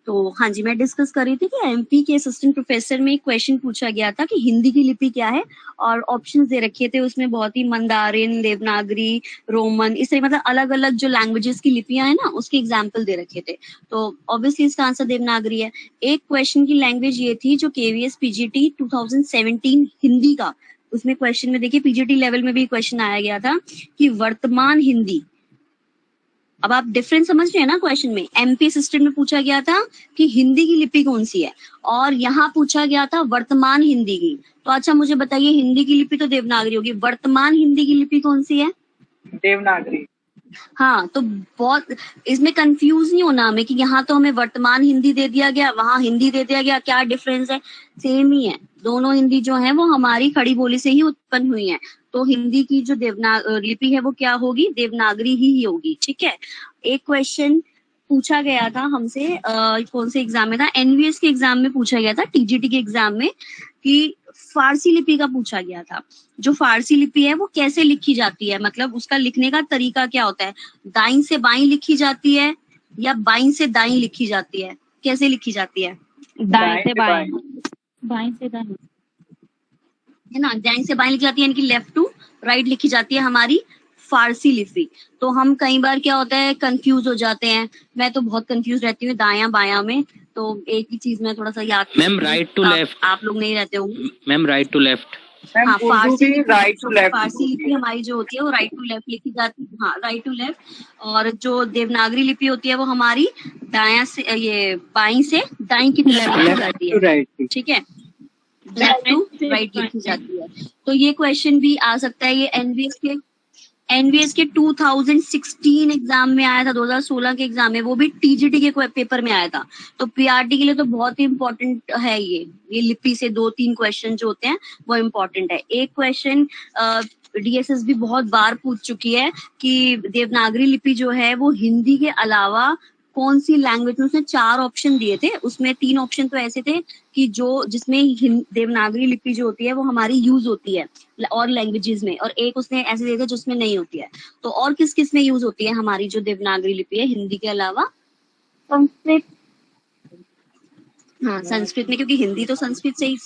तो हाँ जी, मैं डिस्कस कर रही थी कि एमपी के असिस्टेंट प्रोफेसर में एक क्वेश्चन पूछा गया था कि हिंदी की लिपि क्या है, और ऑप्शंस दे रखे थे उसमें बहुत ही मंदारिन, देवनागरी, रोमन, इस तरह मतलब अलग अलग जो लैंग्वेजेस की लिपियां है ना उसके एग्जाम्पल दे रखे थे। तो ऑब्वियसली इसका आंसर देवनागरी है। एक क्वेश्चन की लैंग्वेज ये थी जो केवीएस पीजीटी 2017 हिंदी का, उसमें क्वेश्चन में देखिए पीजीटी लेवल में भी क्वेश्चन आया गया था कि वर्तमान हिंदी। अब आप डिफरेंस समझ रहे हैं ना, क्वेश्चन में एमपी असिस्टेंट में पूछा गया था कि हिंदी की लिपि कौन सी है, और यहाँ पूछा गया था वर्तमान हिंदी की। तो अच्छा मुझे बताइए, हिंदी की लिपि तो देवनागरी होगी, वर्तमान हिंदी की लिपि कौन सी है,
देवनागरी।
हाँ, तो बहुत इसमें कंफ्यूज नहीं होना हमें कि यहाँ तो हमें वर्तमान हिंदी दे दिया गया, वहां हिंदी दे दिया गया, क्या डिफरेंस है, सेम ही है। दोनों हिंदी जो है वो हमारी खड़ी बोली से ही उत्पन्न हुई है, तो हिंदी की जो लिपि है वो क्या होगी, देवनागरी ही होगी। ठीक है। एक क्वेश्चन पूछा गया था हमसे कौन से एग्जाम में था, एनवीएस के एग्जाम में पूछा गया था, टीजीटी के एग्जाम में, कि फारसी लिपि का पूछा गया था। जो फारसी लिपि है वो कैसे लिखी जाती है, मतलब उसका लिखने का तरीका क्या होता है, दाईं से बाईं लिखी जाती है या बाईं से दाईं लिखी जाती है, कैसे लिखी जाती है,
दाएं से बाएं, बाएं से दाएं,
है ना, दाईं से बाईं लिखी जाती है, यानी कि लेफ्ट टू राइट लिखी जाती है हमारी फारसी लिपि। तो हम कई बार क्या होता है कंफ्यूज हो जाते हैं, मैं तो बहुत कंफ्यूज रहती हूँ दायां बायां में, तो एक ही चीज में थोड़ा सा याद,
मैम राइट टू लेफ्ट,
आप लोग नहीं रहते होंगे
मैम राइट टू लेफ्ट।
हाँ, Farsi
right to left,
Farsi लिपि हमारी जो होती है वो राइट टू लेफ्ट लिखी जाती है, हाँ राइट टू लेफ्ट। और जो देवनागरी लिपि होती है वो हमारी दायां से, ये बाईं से दाईं की तरफ लिखी जाती है। ठीक है, लेफ्ट टू राइट लिखी जाती है। तो ये क्वेश्चन भी आ सकता है, ये एनवीएस के 2016 एग्जाम में आया था, 2016 के एग्जाम में, वो भी टीजीटी के पेपर में आया था। तो पीआरटी के लिए तो बहुत ही इंपॉर्टेंट है ये लिपि से 2-3 क्वेश्चन जो होते हैं वो इम्पोर्टेंट है। एक क्वेश्चन डीएसएस भी बहुत बार पूछ चुकी है कि देवनागरी लिपि जो है वो हिंदी के अलावा कौन सी लैंग्वेज में, उसने 4 ऑप्शन दिए थे, उसमें 3 ऑप्शन तो ऐसे थे कि जो जिसमें देवनागरी लिपि जो होती है वो हमारी यूज होती है और लैंग्वेजेस में, और एक उसने ऐसे दिए थे जो उसमें नहीं होती है। तो और किस किस में यूज होती है हमारी जो देवनागरी लिपि है हिंदी के अलावा,
संस्कृत,
हाँ संस्कृत में, क्योंकि हिंदी तो संस्कृत से ही,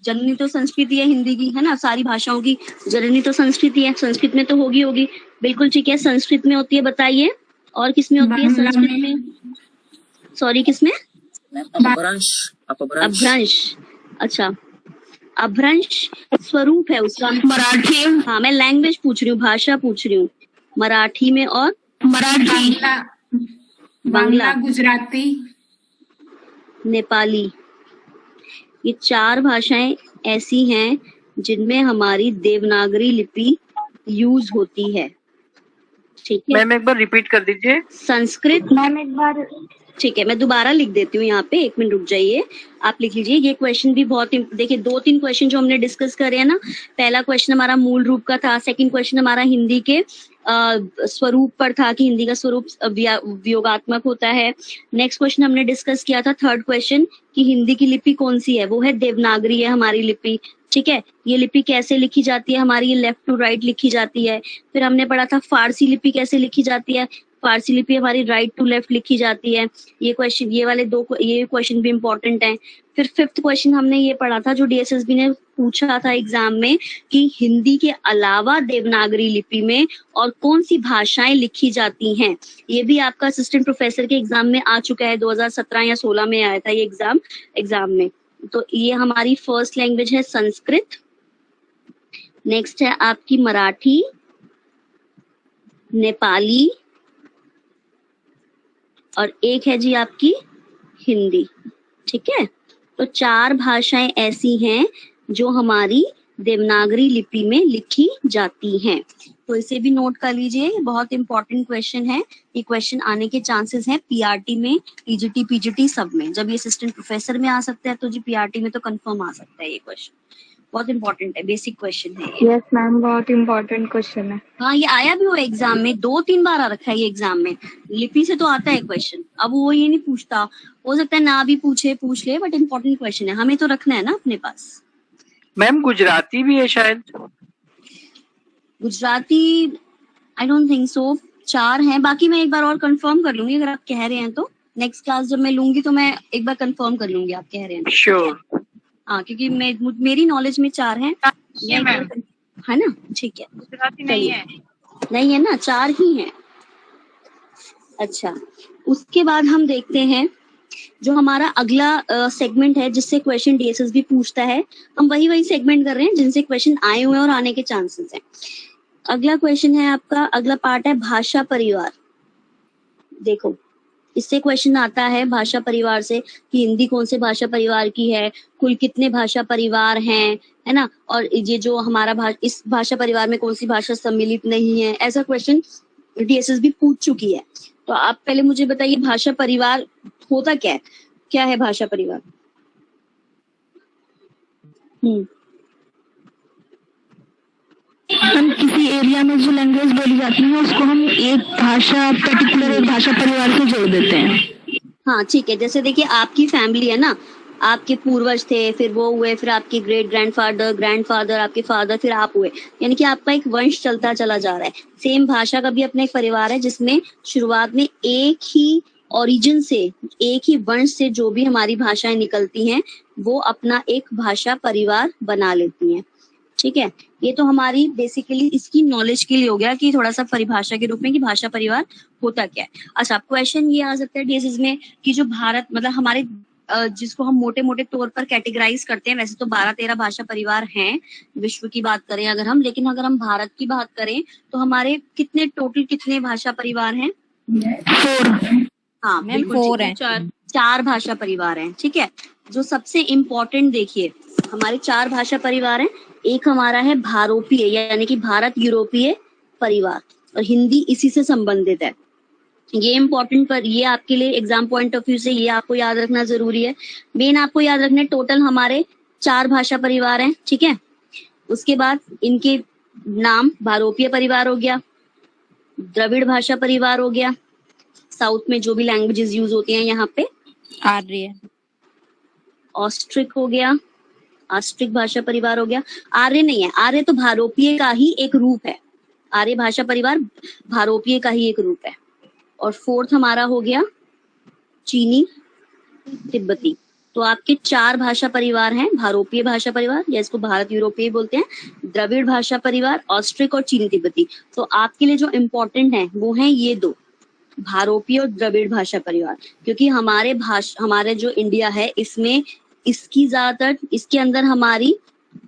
जननी तो संस्कृत ही है हिंदी की, है ना, सारी भाषाओं की जननी तो संस्कृत ही है, संस्कृत में तो होगी। बिल्कुल ठीक है, संस्कृत में होती है, बताइए और किसमें होती है संस्कृत में, सॉरी किसमें, अपभ्रंश। अच्छा, अपभ्रंश स्वरूप है उसका
मराठी,
हाँ मैं लैंग्वेज पूछ रही हूँ, भाषा पूछ रही हूँ, मराठी में और
मराठी,
बांग्ला,
गुजराती,
नेपाली, ये 4 भाषाएं ऐसी हैं जिनमें हमारी देवनागरी लिपि यूज होती है। ठीक है
मैम एक बार रिपीट कर दीजिए।
संस्कृत,
मैम एक बार
ठीक है, मैं दोबारा लिख देती हूँ यहाँ पे, 1 मिनट रुक जाइए, आप लिख लीजिए। ये क्वेश्चन भी बहुत देखिए 2-3 क्वेश्चन जो हमने डिस्कस करे हैं ना, पहला क्वेश्चन हमारा मूल रूप का था, सेकंड क्वेश्चन हमारा हिंदी के स्वरूप पर था कि हिंदी का स्वरूप वियोगात्मक होता है। नेक्स्ट क्वेश्चन हमने डिस्कस किया था, थर्ड क्वेश्चन, कि हिंदी की लिपि कौन सी है, वो है देवनागरी है हमारी लिपि। ठीक है, ये लिपि कैसे लिखी जाती है हमारी, ये लेफ्ट टू राइट लिखी जाती है। फिर हमने पढ़ा था फारसी लिपि कैसे लिखी जाती है, फारसी लिपि हमारी राइट टू लेफ्ट लिखी जाती है। ये क्वेश्चन, ये वाले ये क्वेश्चन भी इंपॉर्टेंट हैं। फिर फिफ्थ क्वेश्चन हमने ये पढ़ा था जो डीएसएसबी ने पूछा था एग्जाम में, कि हिंदी के अलावा देवनागरी लिपि में और कौन सी भाषाएं लिखी जाती हैं। ये भी आपका असिस्टेंट प्रोफेसर के एग्जाम में आ चुका है, 2017 या 16 में आया था ये एग्जाम में। तो ये हमारी फर्स्ट लैंग्वेज है संस्कृत, नेक्स्ट है आपकी मराठी, नेपाली, और एक है जी आपकी हिंदी। ठीक है, तो 4 भाषाएं ऐसी हैं जो हमारी देवनागरी लिपि में लिखी जाती हैं। तो इसे भी नोट कर लीजिए, बहुत इंपॉर्टेंट क्वेश्चन है। ये क्वेश्चन आने के चांसेस हैं पीआरटी में, टीजीटी, पीजीटी सब में। जब ये असिस्टेंट प्रोफेसर में आ सकता है तो जी पीआरटी में तो कंफर्म आ सकता है। ये क्वेश्चन बहुत इंपॉर्टेंट है, बेसिक क्वेश्चन है ये।
यस मैम, बहुत इम्पोर्टेंट क्वेश्चन है।
हाँ, ये आया भी हुआ एग्जाम में, 2-3 बार आ रखा है ये एग्जाम में। लिपि से तो आता है क्वेश्चन, अब वो ये नहीं पूछता, हो सकता है ना भी पूछ ले, बट इम्पोर्टेंट क्वेश्चन है, हमें तो रखना है ना अपने पास।
मैम गुजराती भी है शायद?
Gujarati I don't think so, 4 हैं, बाकी मैं एक बार और कंफर्म कर लूंगी। अगर आप कह रहे हैं तो नेक्स्ट क्लास जब मैं लूंगी तो मैं एक बार कंफर्म कर लूंगी, आप कह रहे हैं।
श्योर।
हाँ, क्योंकि मेरी नॉलेज में 4 हैं, है ना? ठीक है,
गुजराती नहीं है।
नहीं है ना, 4 ही हैं। अच्छा, उसके बाद हम देखते हैं जो हमारा अगला सेगमेंट है जिससे क्वेश्चन डीएसएस भी पूछता है। हम वही सेगमेंट कर रहे हैं जिनसे क्वेश्चन आए हुए हैं और आने के चांसेस हैं। अगला क्वेश्चन है आपका, अगला पार्ट है भाषा परिवार। देखो, इससे क्वेश्चन आता है भाषा परिवार से कि हिंदी कौन से भाषा परिवार की है, कुल कितने भाषा परिवार हैं, है ना, और ये जो हमारा इस भाषा परिवार में कौन सी भाषा सम्मिलित नहीं है। ऐसा क्वेश्चन डीएसएस भी पूछ चुकी है। तो आप पहले मुझे बताइए भाषा परिवार होता क्या है भाषा परिवार?
हम किसी एरिया में जो लैंग्वेज बोली जाती है उसको हम एक भाषा, पर्टिकुलर एक भाषा परिवार से जोड़ देते हैं।
हाँ, ठीक है, जैसे देखिए आपकी फैमिली है ना, आपके पूर्वज थे, फिर वो हुए, फिर आपके ग्रेट ग्रैंडफादर, आपके फादर, फिर आप हुए, यानी कि आपका एक वंश चलता चला जा रहा है। सेम भाषा का भी अपना एक परिवार है जिसमें शुरुआत में एक ही ओरिजिन से, एक ही वंश से जो भी हमारी भाषाएं निकलती हैं वो अपना एक भाषा परिवार बना लेती हैं। ठीक है, ये तो हमारी बेसिकली इसकी नॉलेज के लिए हो गया कि थोड़ा सा परिभाषा के रूप में कि भाषा परिवार होता क्या है। अच्छा, क्वेश्चन ये आ सकता है डीएसएस में कि जो भारत, मतलब हमारे जिसको हम मोटे मोटे तौर पर कैटेगराइज करते हैं, वैसे तो 12-13 भाषा परिवार हैं विश्व की बात करें अगर हम, लेकिन अगर हम भारत की बात करें तो हमारे कितने भाषा परिवार हैं?
4।
हाँ,
मैम,
बिल्कुल
4
ठीक है,
हैं।
4 भाषा परिवार हैं। ठीक है, जो सबसे इम्पोर्टेंट देखिए हमारे 4 भाषा परिवार हैं। एक हमारा है भारोपीय, यानी कि भारत यूरोपीय परिवार, और हिंदी इसी से संबंधित है। ये इम्पोर्टेंट, पर ये आपके लिए एग्जाम पॉइंट ऑफ व्यू से ये आपको याद रखना जरूरी है। मेन आपको याद रखना है, टोटल हमारे 4 भाषा परिवार हैं। ठीक है, उसके बाद इनके नाम, भारोपीय परिवार हो गया, द्रविड़ भाषा परिवार हो गया, साउथ में जो भी लैंग्वेजेस यूज होती हैं यहाँ पे,
आर्य,
ऑस्ट्रिक हो गया, ऑस्ट्रिक भाषा परिवार हो गया। आर्य नहीं है, आर्य तो भारोपीय का ही एक रूप है, आर्य भाषा परिवार भारोपीय का ही एक रूप है। और फोर्थ हमारा हो गया चीनी तिब्बती। तो आपके 4 भाषा परिवार हैं, भारोपीय भाषा परिवार या इसको भारत यूरोपीय बोलते हैं, द्रविड़ भाषा परिवार, ऑस्ट्रिक और चीनी तिब्बती। तो आपके लिए जो इम्पोर्टेंट है वो है ये 2, भारोपीय और द्रविड़ भाषा परिवार, क्योंकि हमारे जो इंडिया है इसमें इसकी ज्यादातर, इसके अंदर हमारी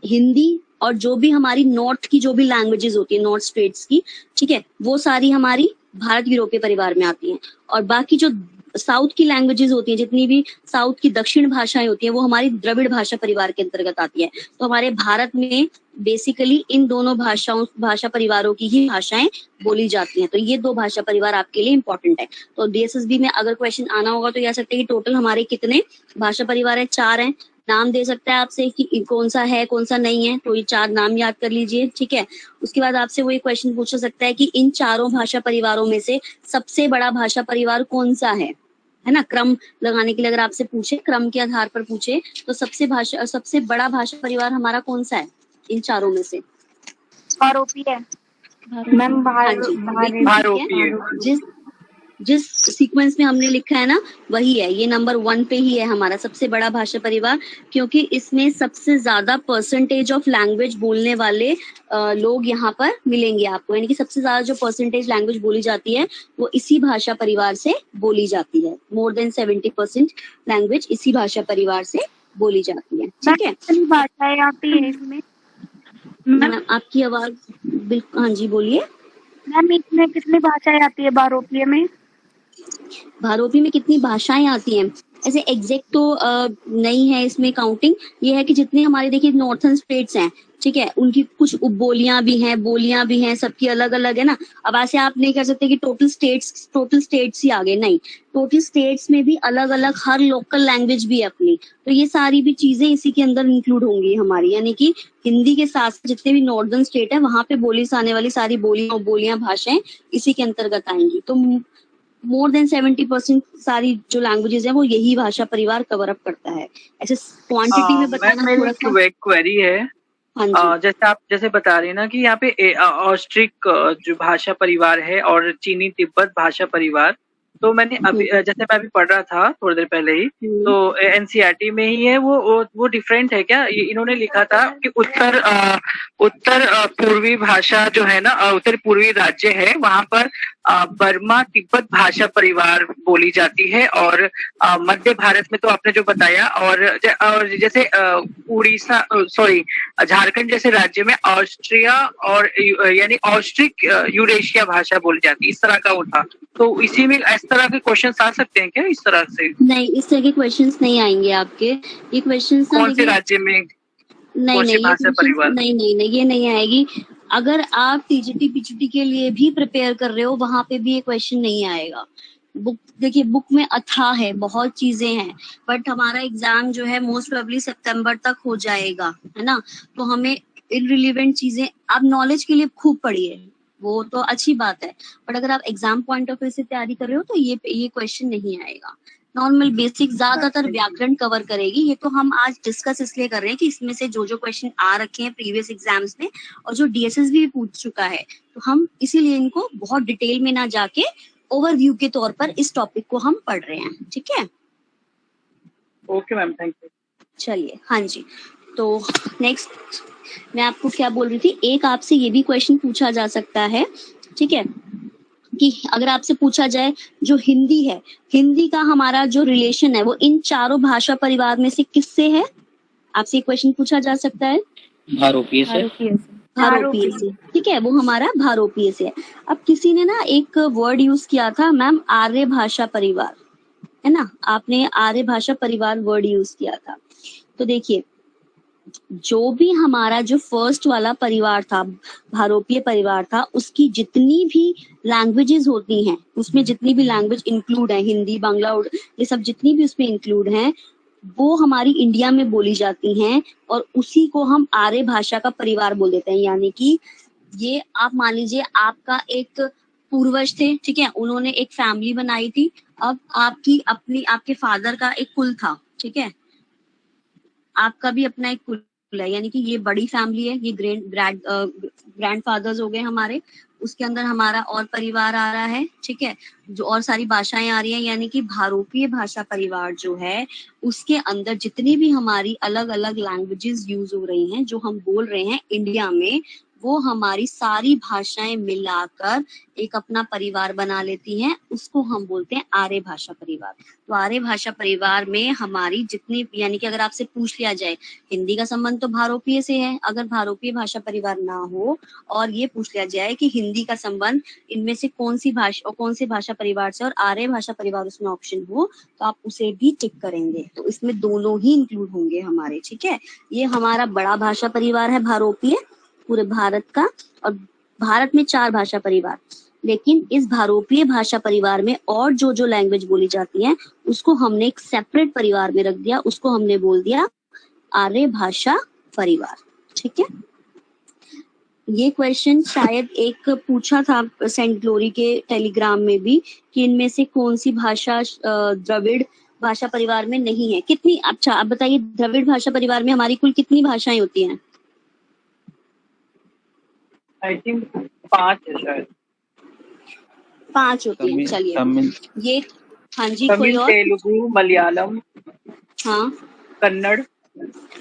हिंदी और जो भी हमारी नॉर्थ की जो भी लैंग्वेजेस होती है, नॉर्थ स्टेट्स की, ठीक है, वो सारी हमारी भारत यूरोपीय परिवार में आती हैं। और बाकी जो साउथ की लैंग्वेजेस होती हैं, जितनी भी साउथ की दक्षिण भाषाएं होती हैं वो हमारी द्रविड़ भाषा परिवार के अंतर्गत आती है। तो हमारे भारत में बेसिकली इन दोनों भाषा परिवारों की ही भाषाएं बोली जाती हैं। तो ये 2 भाषा परिवार आपके लिए इंपॉर्टेंट है। तो डीएसएसबी में अगर क्वेश्चन आना होगा तो ये आ सकते हैं कि टोटल हमारे कितने भाषा परिवार है, 4 हैं। नाम दे सकता है आपसे कि कौन सा है कौन सा नहीं है, तो ये 4 नाम याद कर लीजिए, ठीक है। उसके बाद आपसे वो ये क्वेश्चन पूछ सकता है कि इन चारों भाषा परिवारों में से सबसे बड़ा भाषा परिवार कौन सा है ना। क्रम लगाने के लिए अगर आपसे पूछे, क्रम के आधार पर पूछे, तो सबसे बड़ा भाषा परिवार हमारा कौन सा है इन चारों में से?
भारोपीय मैम,
भारोपीय। जिस सीक्वेंस में हमने लिखा है ना वही है, ये नंबर 1 पे ही है हमारा सबसे बड़ा भाषा परिवार, क्योंकि इसमें सबसे ज्यादा परसेंटेज ऑफ लैंग्वेज बोलने वाले लोग यहाँ पर मिलेंगे आपको। यानी कि सबसे ज्यादा जो परसेंटेज लैंग्वेज बोली जाती है वो इसी भाषा परिवार से बोली जाती है। मोर देन 70% लैंग्वेज इसी भाषा परिवार से बोली जाती है, ठीक है।
कितनी भाषाएं आती है इसमें?
मैम आपकी आवाज बिल्कुल, हाँ जी बोलिए
मैम। इसमें कितनी भाषाएं आती है भारोपीय में?
भारोपी में कितनी भाषाएं आती हैं ऐसे एग्जैक्ट तो नहीं है इसमें काउंटिंग। ये है कि जितने हमारे देखिए नॉर्थर्न स्टेट्स हैं, ठीक है, उनकी कुछ उपबोलियां भी हैं, बोलियां भी हैं, सबकी अलग अलग है ना। अब ऐसे आप नहीं कर सकते कि टोटल स्टेट्स ही आ गए, नहीं, टोटल स्टेट्स में भी अलग अलग हर लोकल लैंग्वेज भी है अपनी। तो ये सारी भी चीजें इसी के अंदर इंक्लूड होंगी हमारी, यानी कि हिंदी के साथ जितने भी नॉर्दर्न स्टेट है वहां पे बोली जाने वाली सारी बोलियां भाषाएं इसी के अंतर्गत आएंगी। तो मोर देन 70% सारी जो लैंग्वेजेस हैं वो यही भाषा परिवार कवर अप करता है। ऐसे क्वांटिटी में बताना थोड़ा सा
क्वेरी है। जैसे बता रही ना कि यहाँ पे ऑस्ट्रिक जो भाषा परिवार है और चीनी तिब्बत भाषा परिवार, तो मैंने अभी जैसे मैं अभी पढ़ रहा था थोड़ी देर पहले ही, तो एनसीईआरटी में ही है वो डिफरेंट है क्या? ये इन्होंने लिखा था कि उत्तर पूर्वी भाषा जो है ना, उत्तर पूर्वी राज्य है वहां पर बर्मा तिब्बत भाषा परिवार बोली जाती है, और मध्य भारत में तो आपने जो बताया, और जैसे उड़ीसा झारखंड जैसे राज्य में ऑस्ट्रिया और यानी ऑस्ट्रिक यूरेशिया भाषा बोली जाती है, इस तरह का वो था। तो इसी में इस तरह के क्वेश्चंस आ सकते हैं क्या इस तरह से?
नहीं, इस तरह के क्वेश्चंस नहीं आएंगे आपके। ये क्वेश्चंस
कौन से राज्य में
नहीं, ये नहीं आएगी। अगर आप टीजीटी पीजीटी के लिए भी प्रिपेयर कर रहे हो वहां पे भी ये क्वेश्चन नहीं आएगा। बुक देखिए, बुक में अथाह है, बहुत चीजें हैं, बट हमारा एग्जाम जो है मोस्ट प्रोबेबली सितंबर तक हो जाएगा, है ना। तो हमें इररिलेवेंट चीजें आप नॉलेज के लिए खूब पढ़िए, वो तो अच्छी बात है, बट अगर आप एग्जाम पॉइंट ऑफ व्यू से तैयारी कर रहे हो तो ये क्वेश्चन नहीं आएगा। नॉर्मल बेसिक ज्यादातर व्याकरण कवर करेगी। ये तो हम आज डिस्कस इसलिए कर रहे हैं कि इसमें से जो क्वेश्चन आ रखे हैं प्रीवियस एग्जाम्स में और जो डीएसएस भी पूछ चुका है, तो हम इसीलिए इनको बहुत डिटेल में ना जाके ओवरव्यू के तौर पर इस टॉपिक को हम पढ़ रहे हैं, ठीक है।
Okay ma'am, thank you.
चलिए, हाँ जी, तो नेक्स्ट मैं आपको क्या बोल रही थी, एक आपसे ये भी क्वेश्चन पूछा जा सकता है, ठीक है, कि अगर आपसे पूछा जाए जो हिंदी है, हिंदी का हमारा जो रिलेशन है वो इन चारों भाषा परिवार में से किससे है? आपसे क्वेश्चन पूछा जा सकता है।
भारोपीय से,
ठीक है, वो हमारा भारोपीय से है। अब किसी ने ना एक वर्ड यूज किया था मैम, आर्य भाषा परिवार, है ना, आपने आर्य भाषा परिवार वर्ड यूज किया था। तो देखिए, जो भी हमारा जो फर्स्ट वाला परिवार था, भारोपीय परिवार था, उसकी जितनी भी लैंग्वेजेस होती हैं, उसमें जितनी भी लैंग्वेज इंक्लूड है, हिंदी, बांग्ला, ये सब जितनी भी उसमें इंक्लूड हैं, वो हमारी इंडिया में बोली जाती हैं, और उसी को हम आर्य भाषा का परिवार बोल देते हैं। यानी कि ये आप मान लीजिए आपका एक पूर्वज थे, ठीक है, उन्होंने एक फैमिली बनाई थी, अब आपके फादर का एक कुल था, ठीक है, आपका भी अपना एक कुल है, यानी कि ये बड़ी फैमिली है, ये ग्रैंड फादर्स हो गए हमारे, उसके अंदर हमारा और परिवार आ रहा है, ठीक है, जो और सारी भाषाएं आ रही हैं, यानी कि भारोपीय भाषा परिवार जो है उसके अंदर जितनी भी हमारी अलग अलग लैंग्वेजेस यूज हो रही हैं, जो हम बोल रहे हैं इंडिया में, वो हमारी सारी भाषाएं मिलाकर एक अपना परिवार बना लेती हैं, उसको हम बोलते हैं आर्य भाषा परिवार। तो आर्य भाषा परिवार में हमारी जितनी, यानी कि अगर आपसे पूछ लिया जाए हिंदी का संबंध तो भारोपीय से है, अगर भारोपीय भाषा परिवार ना हो और ये पूछ लिया जाए कि हिंदी का संबंध इनमें से कौन सी भाषा और कौन से भाषा परिवार से और आर्य भाषा परिवार उसमें ऑप्शन हो, तो आप उसे भी टिक करेंगे। तो इसमें दोनों ही इंक्लूड होंगे हमारे, ठीक है। ये हमारा बड़ा भाषा परिवार है भारोपीय पूरे भारत का, और भारत में 4 भाषा परिवार, लेकिन इस भारोपीय भाषा परिवार में और जो लैंग्वेज बोली जाती है उसको हमने एक सेपरेट परिवार में रख दिया, उसको हमने बोल दिया आर्य भाषा परिवार, ठीक है। ये क्वेश्चन शायद एक पूछा था सेंट ग्लोरी के टेलीग्राम में भी कि इनमें से कौन सी भाषा द्रविड़ भाषा परिवार में नहीं है। कितनी, अच्छा आप बताइए द्रविड़ भाषा परिवार में हमारी कुल कितनी भाषाएं होती हैं?
आई थिंक 5 है शायद।
5 होती हैं। चलिए ये, हाँ जी, कोई
तमिल,
और?
तेलुगु, मलयालम,
हाँ,
कन्नड़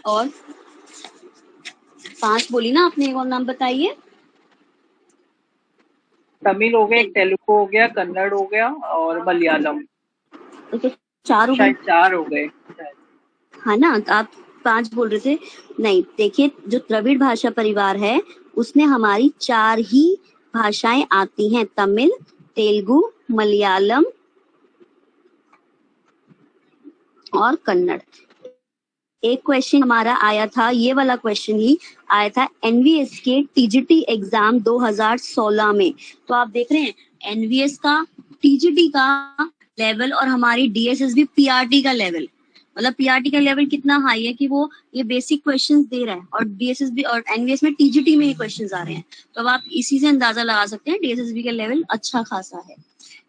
और 5 बोली ना आपने, एक और नाम बताइए।
तमिल हो गया, तेलुगु हो गया, कन्नड़ हो गया और मलयालम।
तो 4 हो गए,
शायद 4 हो गए।
हाँ ना, आप 5 बोल रहे थे। नहीं, देखिए जो द्रविड़ भाषा परिवार है उसमें हमारी 4 ही भाषाएं आती हैं, तमिल, तेलुगु, मलयालम और कन्नड़। एक क्वेश्चन हमारा आया था, ये वाला क्वेश्चन ही आया था एनवीएस के टीजीटी एग्जाम 2016 में। तो आप देख रहे हैं एनवीएस का, टीजीटी का लेवल और हमारी डीएसएसबी पीआरटी का लेवल, मतलब पीआरटी का लेवल कितना हाई है कि वो ये बेसिक क्वेश्चंस दे रहा है और डीएसएसबी और एनवीएस में टीजीटी में ही क्वेश्चंस आ रहे हैं। तो अब आप इसी से अंदाजा लगा सकते हैं डीएसएसबी का लेवल अच्छा खासा है।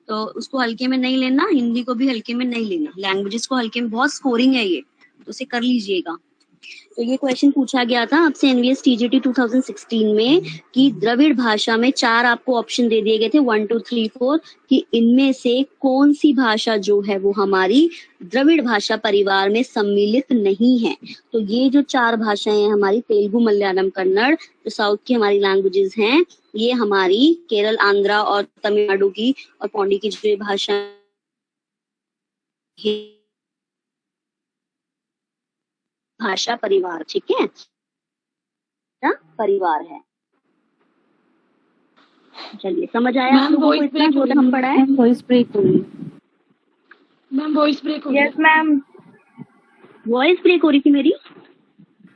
तो उसको हल्के में नहीं लेना, हिंदी को भी हल्के में नहीं लेना, लैंग्वेजेस को हल्के में, बहुत स्कोरिंग है ये, तो उसे कर लीजिएगा। तो ये क्वेश्चन पूछा गया था आपसे एनवीएस टीजीटी 2016 में कि द्रविड़ भाषा में 4 आपको ऑप्शन दे दिए गए थे 1 2 3 4 कि इनमें से कौन सी भाषा जो है वो हमारी द्रविड़ भाषा परिवार में सम्मिलित नहीं है। तो ये जो 4 भाषाएं हैं हमारी, तेलुगु, मलयालम, कन्नड़, जो साउथ की हमारी लैंग्वेजेस हैं, ये हमारी केरल, आंध्रा और तमिलनाडु की और पौंडी की जो भाषा भाषा परिवार, ठीक है, परिवार है। चलिए समझ आया आप लोगों को इतना जो हम पढ़ा है?
वॉइस ब्रेक हो रही,
मैम वॉइस ब्रेक हो रही है।
यस मैम,
वॉइस ब्रेक हो रही थी मेरी?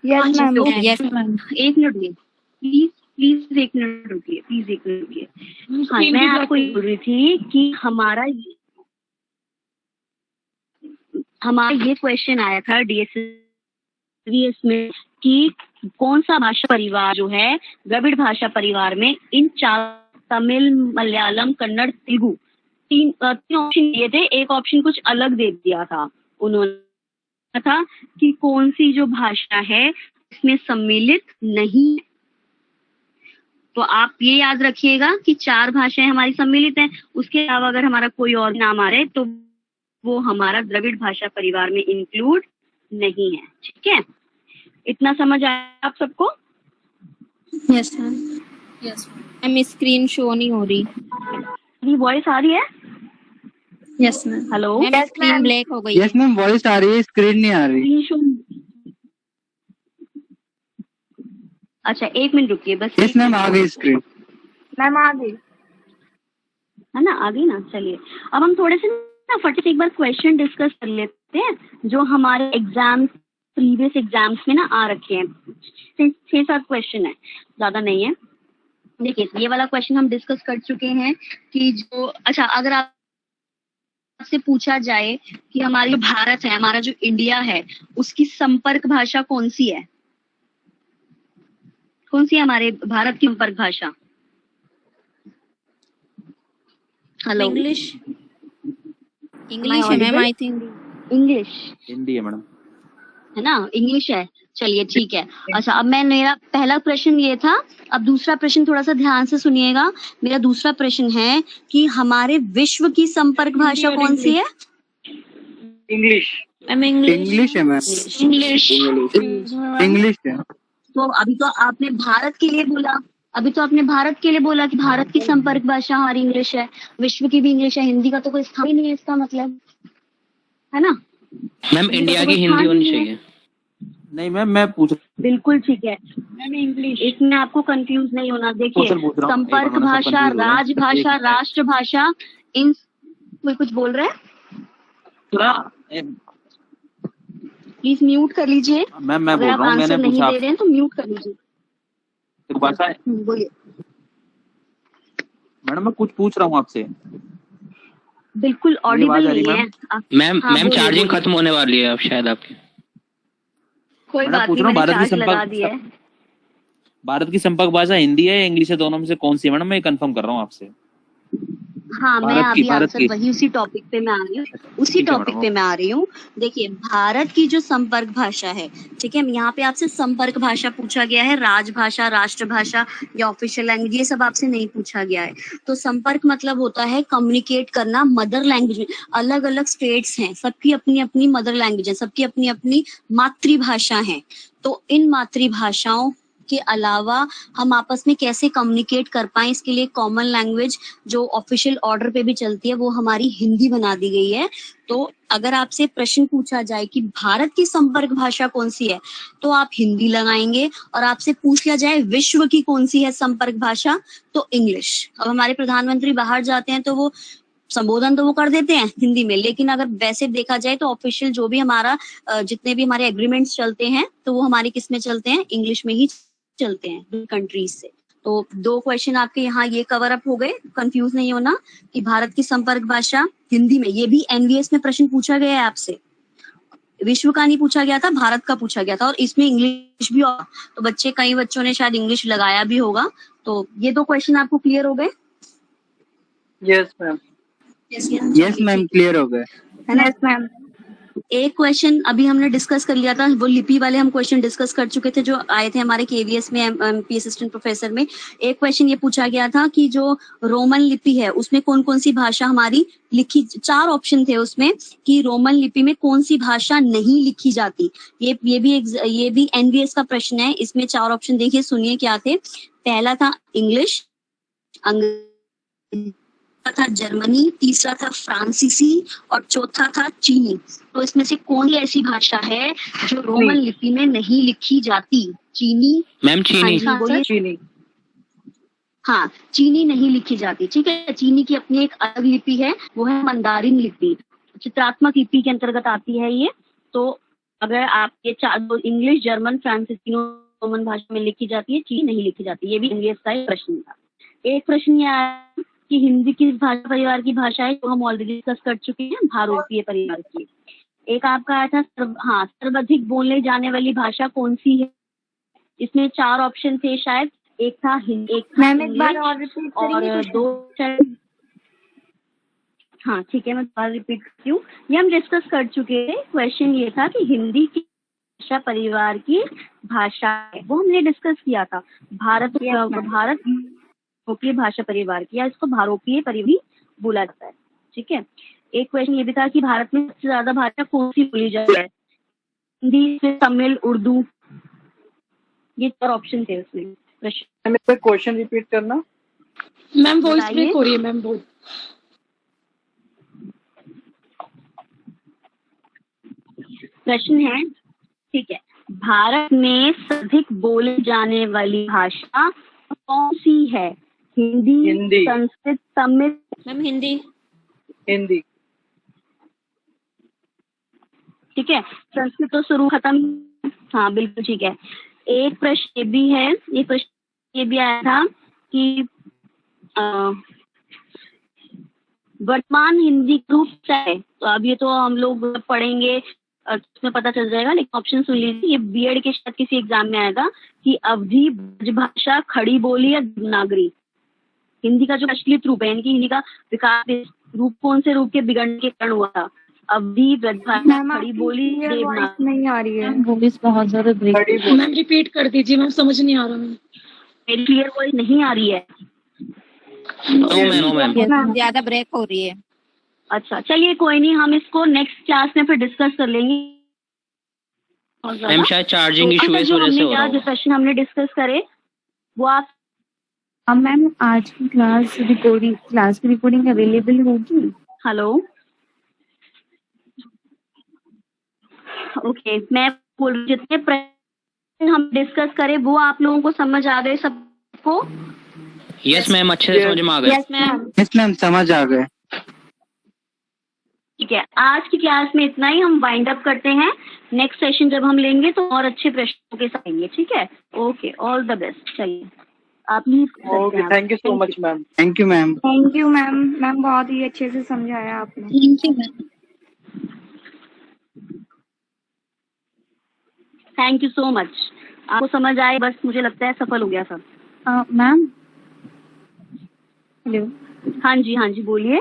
Yes ma'am,
yes ma'am. 1 minute रुकिए प्लीज 1 मिनट रुकिए, प्लीज 1 मिनट रुकिए। हाँ, मैं आपको ये बोल रही थी कि हमारा ये क्वेश्चन आया था डीएसएस में कि कौन सा भाषा परिवार जो है द्रविड़ भाषा परिवार में इन 4 तमिल, मलयालम, कन्नड़, तेलुगु, 3 ऑप्शन दिए थे, एक ऑप्शन कुछ अलग दे दिया था उन्होंने, था कि कौन सी जो भाषा है इसमें सम्मिलित नहीं है। तो आप ये याद रखिएगा कि 4 भाषाएं हमारी सम्मिलित हैं, उसके अलावा अगर हमारा कोई और नाम आ रहा है तो वो हमारा द्रविड़ भाषा परिवार में इंक्लूड नहीं है, ठीक है। इतना समझ आया आप सबको?
Yes ma'am, yes ma'am. Screen show नहीं हो रही,
मेरी वॉइस आ रही है?
Yes ma'am.
Hello,
screen black हो गई।
यस मैम, वॉइस आ रही है, स्क्रीन नहीं आ रही।
अच्छा 1 मिनट रुकिए बस।
यस मैम, आ गई स्क्रीन।
मैम आ गई
है ना, आ गई ना। चलिए अब हम थोड़े से ना फटाफट एक बार क्वेश्चन डिस्कस कर लेते हैं जो हमारे एग्जाम, प्रीवियस एग्जाम्स में ना आ रखे हैं। 6-7 क्वेश्चन है, ज्यादा नहीं है। देखिए ये वाला क्वेश्चन हम डिस्कस कर चुके हैं कि जो, अच्छा अगर आपसे पूछा जाए कि हमारी जो भारत है, हमारा जो इंडिया है, उसकी संपर्क भाषा कौन सी है? कौन सी है हमारे भारत की संपर्क भाषा? हेलो,
इंग्लिश है ma'am, I think
English
Hindi है मैडम,
है ना, इंग्लिश है। चलिए ठीक है। अच्छा अब मेरा पहला प्रश्न ये था, अब दूसरा प्रश्न थोड़ा सा ध्यान से सुनिएगा। मेरा दूसरा प्रश्न है कि हमारे विश्व की संपर्क भाषा कौन सी है?
इंग्लिश।
इंग्लिश है मैम,
इंग्लिश।
इंग्लिश है।
तो अभी तो आपने भारत के लिए बोला, अभी तो आपने भारत के लिए बोला कि भारत की संपर्क भाषा हमारी इंग्लिश है, विश्व की भी इंग्लिश है, हिंदी का तो कोई स्थान ही नहीं है इसका मतलब, है ना?
मैम इंडिया की हिंदी होनी चाहिए।
नहीं मैम, मैं पूछ
बिल्कुल ठीक है,
मैम इंग्लिश।
इसमें आपको कंफ्यूज नहीं होना। देखिए,
क्वेश्चन पूछ रहा हूँ,
संपर्क
एक मिनट, सब
भाषा,
confuse हो रहे हैं।
राजभाषा,
एक-
राष्ट्रभाषा, इन कोई कुछ बोल रहा है?
थोड़ा
प्लीज म्यूट कर लीजिए।
मैम मैं
अगर
बोल
आप
रहा हूँ, मैंने
आंसर नहीं
पूछा
दे रहे हैं तो म्यूट कर लीजिए।
आपसे भाषा है।
बोलिए।
मैडम मैं कुछ पूछ रहा हूँ आपसे।
बिल्कुल
मेरी आवाज
ऑडिबल
आ रही
नहीं
है,
है आप।
मैम
हाँ,
मैम
बोलिए,
चार्जिंग
बोलिए।
खत्म होने वाली है अब शायद आपकी।
कोई
मैडम
बात
पूछ
नहीं,
रहा हूँ,
मैंने
भारत की
चार्ज लगा
संपर्क
दिया है।
भारत की संपर्क भाषा हिंदी है या इंग्लिश है, दोनों में से कौन सी है मैडम? मैं कंफर्म कर रहा हूँ आपसे।
हाँ, मैं
भारत की,
अभी
भारत
आंसर
की।
वही उसी टॉपिक पे मैं आ रही हूँ, उसी
ठीक है
टॉपिक
मैडम,
पे मैं आ रही हूँ। देखिए, भारत की जो संपर्क भाषा है, ठीक है, यहाँ पे आपसे संपर्क भाषा पूछा गया है, राजभाषा, राष्ट्रभाषा या ऑफिशियल लैंग्वेज, ये सब आपसे नहीं पूछा गया है। तो संपर्क मतलब होता है कम्युनिकेट करना मदर लैंग्वेज में। अलग अलग स्टेट्स हैं, सबकी अपनी अपनी मदर लैंग्वेज है, सबकी अपनी अपनी मातृभाषा है। तो इन मातृभाषाओं के अलावा हम आपस में कैसे कम्युनिकेट कर पाए, इसके लिए कॉमन लैंग्वेज जो ऑफिशियल ऑर्डर पे भी चलती है वो हमारी हिंदी बना दी गई है। तो अगर आपसे प्रश्न पूछा जाए कि भारत की संपर्क भाषा कौन सी है, तो आप हिंदी लगाएंगे, और आपसे पूछ लिया जाए विश्व की कौन सी है संपर्क भाषा, तो इंग्लिश। अब हमारे प्रधानमंत्री बाहर जाते हैं तो वो संबोधन तो वो कर देते हैं हिंदी में, लेकिन अगर वैसे देखा जाए तो ऑफिशियल जो भी हमारा जितने भी हमारे एग्रीमेंट्स चलते हैं तो वो हमारी किस में चलते हैं, इंग्लिश में ही चलते हैं कंट्रीज से। तो 2 क्वेश्चन आपके यहाँ ये कवर अप हो गए। कंफ्यूज नहीं होना कि भारत की संपर्क भाषा हिंदी में, ये भी एनवीएस में प्रश्न पूछा गया है आपसे। विश्व का नहीं पूछा गया था, भारत का पूछा गया था, और इसमें इंग्लिश भी होगा। तो कई बच्चों ने शायद इंग्लिश लगाया भी होगा। तो ये 2 क्वेश्चन आपको क्लियर हो गए?
Yes ma'am.
Yes ma'am, clear हो गए।
है ना?
Yes ma'am.
एक क्वेश्चन अभी हमने डिस्कस कर लिया था, वो लिपि वाले हम क्वेश्चन डिस्कस कर चुके थे जो आए थे हमारे केवीएस में, एमपी असिस्टेंट प्रोफेसर में। एक क्वेश्चन ये पूछा गया था कि जो रोमन लिपि है उसमें कौन कौन सी भाषा हमारी लिखी, 4 ऑप्शन थे उसमें कि रोमन लिपि में कौन सी भाषा नहीं लिखी जाती। ये भी एनवीएस का प्रश्न है। इसमें 4 ऑप्शन देखिए, सुनिए क्या थे। पहला था इंग्लिश, अंग्रेजी था, जर्मनी, तीसरा था फ्रांसीसी, और चौथा था चीनी। तो इसमें से कौन सी ऐसी भाषा है जो रोमन लिपि में नहीं लिखी जाती? चीनी?
मैम चीनी।
हाँ जी, बोलिए।
चीनी।
हाँ, चीनी नहीं लिखी जाती। ठीक है, चीनी की अपनी एक अलग लिपि है, वो है मंदारिन लिपि, चित्रात्मक लिपि के अंतर्गत आती है ये। तो अगर आप ये 4 इंग्लिश, जर्मन, फ्रांसीसी रोमन भाषा में लिखी जाती है, चीनी नहीं लिखी जाती। ये भी इंग्लिश का एक प्रश्न था। एक प्रश्न ये आया कि हिंदी किस भाषा परिवार की भाषा है, तो हम ऑलरेडी डिस्कस कर चुके हैं, भारोपीय परिवार की। एक आपका आया था सर्वाधिक बोलने जाने वाली भाषा कौन सी है। इसमें 4 ऑप्शन थे शायद, एक था हिंदी, एक था
मैम एक बार
इंग्लिश,
और रिपीट
और
करिए।
2 हाँ ठीक है, मैं दोबारा रिपीट करती हूँ। ये हम डिस्कस कर चुके थे। क्वेश्चन ये था कि हिंदी की भाषा परिवार की भाषा है, वो हमने डिस्कस किया था। भारत भारोपीय भाषा परिवार की, या इसको भारोपीय परिवार भी बोला जाता है। ठीक है, एक क्वेश्चन ये भी था कि भारत में सबसे ज्यादा भाषा कौन सी बोली जाती है, हिंदी से तमिल, उर्दू। ये 4 ऑप्शन थे उसमें प्रश्न।
मैम एक क्वेश्चन रिपीट करना।
मैम वॉइस
बताइए।
ब्रेक हो रही है मैम बहुत।
प्रश्न है, ठीक है, भारत में सर्वाधिक बोले जाने वाली भाषा कौन सी है? हिंदी, संस्कृत, तमिल?
मैम हिंदी।
ठीक है, संस्कृत तो शुरू खत्म। हाँ बिल्कुल ठीक है। एक प्रश्न ये भी है, एक प्रश्न ये भी आया था कि वर्तमान हिंदी रूप क्या है। तो अब ये तो हम लोग पढ़ेंगे, उसमें पता चल जाएगा, लेकिन ऑप्शन सुन लीजिए। ये बीएड के शायद किसी एग्जाम में आएगा कि अवधी, ब्रजभाषा, खड़ी बोली या देवनागरी। हिंदी का जो प्रचलित रूप है, यानी कि हिंदी का विकास रूप कौन से रूप के बिगड़ने के कारण हुआ था? अवधी, ब्रजभाषा, खड़ी बोली, देवनागरी।
नहीं आ रही है
वॉइस बहुत ज्यादा ब्रेक।
मैम, रिपीट कर दीजिए मैम, समझ नहीं आ रहा मैम।
मेरी क्लियर वॉइस नहीं आ रही है?
No ma'am.
ज्यादा ब्रेक हो रही है।
अच्छा चलिए, कोई नहीं, हम इसको नेक्स्ट क्लास में फिर डिस्कस कर लेंगे।
मैम शायद चार्जिंग इशू है, इस वजह से हो रहा
जो
होगा।
प्रश्न हमने डिस्कस करे वो आप
अब मैम आज की क्लास की रिकॉर्डिंग अवेलेबल होगी?
हेलो, ओके, मैं बोल रही हूँ, जितने प्रश्न हम डिस्कस करें वो आप लोगों को समझ आ गए सबको?
यस मैम, अच्छे से समझ में आ गए।
यस मैम,
यस मैम, समझ आ गए।
ठीक है। आज की क्लास में इतना ही, हम वाइंड अप करते हैं। नेक्स्ट सेशन जब हम लेंगे तो और अच्छे प्रश्नों के साथ लेंगे, ठीक है? Okay, all the best. चलिए आप लीव कर सकते
ओके,
हैं।
Thank you so much ma'am.
Thank you ma'am.
Thank you ma'am. Ma'am बहुत ही अच्छे से समझाया आपने।
Thank you ma'am. Thank you so much. आपको समझ आए, बस मुझे लगता है सफल हो गया सब।
Ma'am, hello.
हाँ जी, हाँ जी, बोलिए।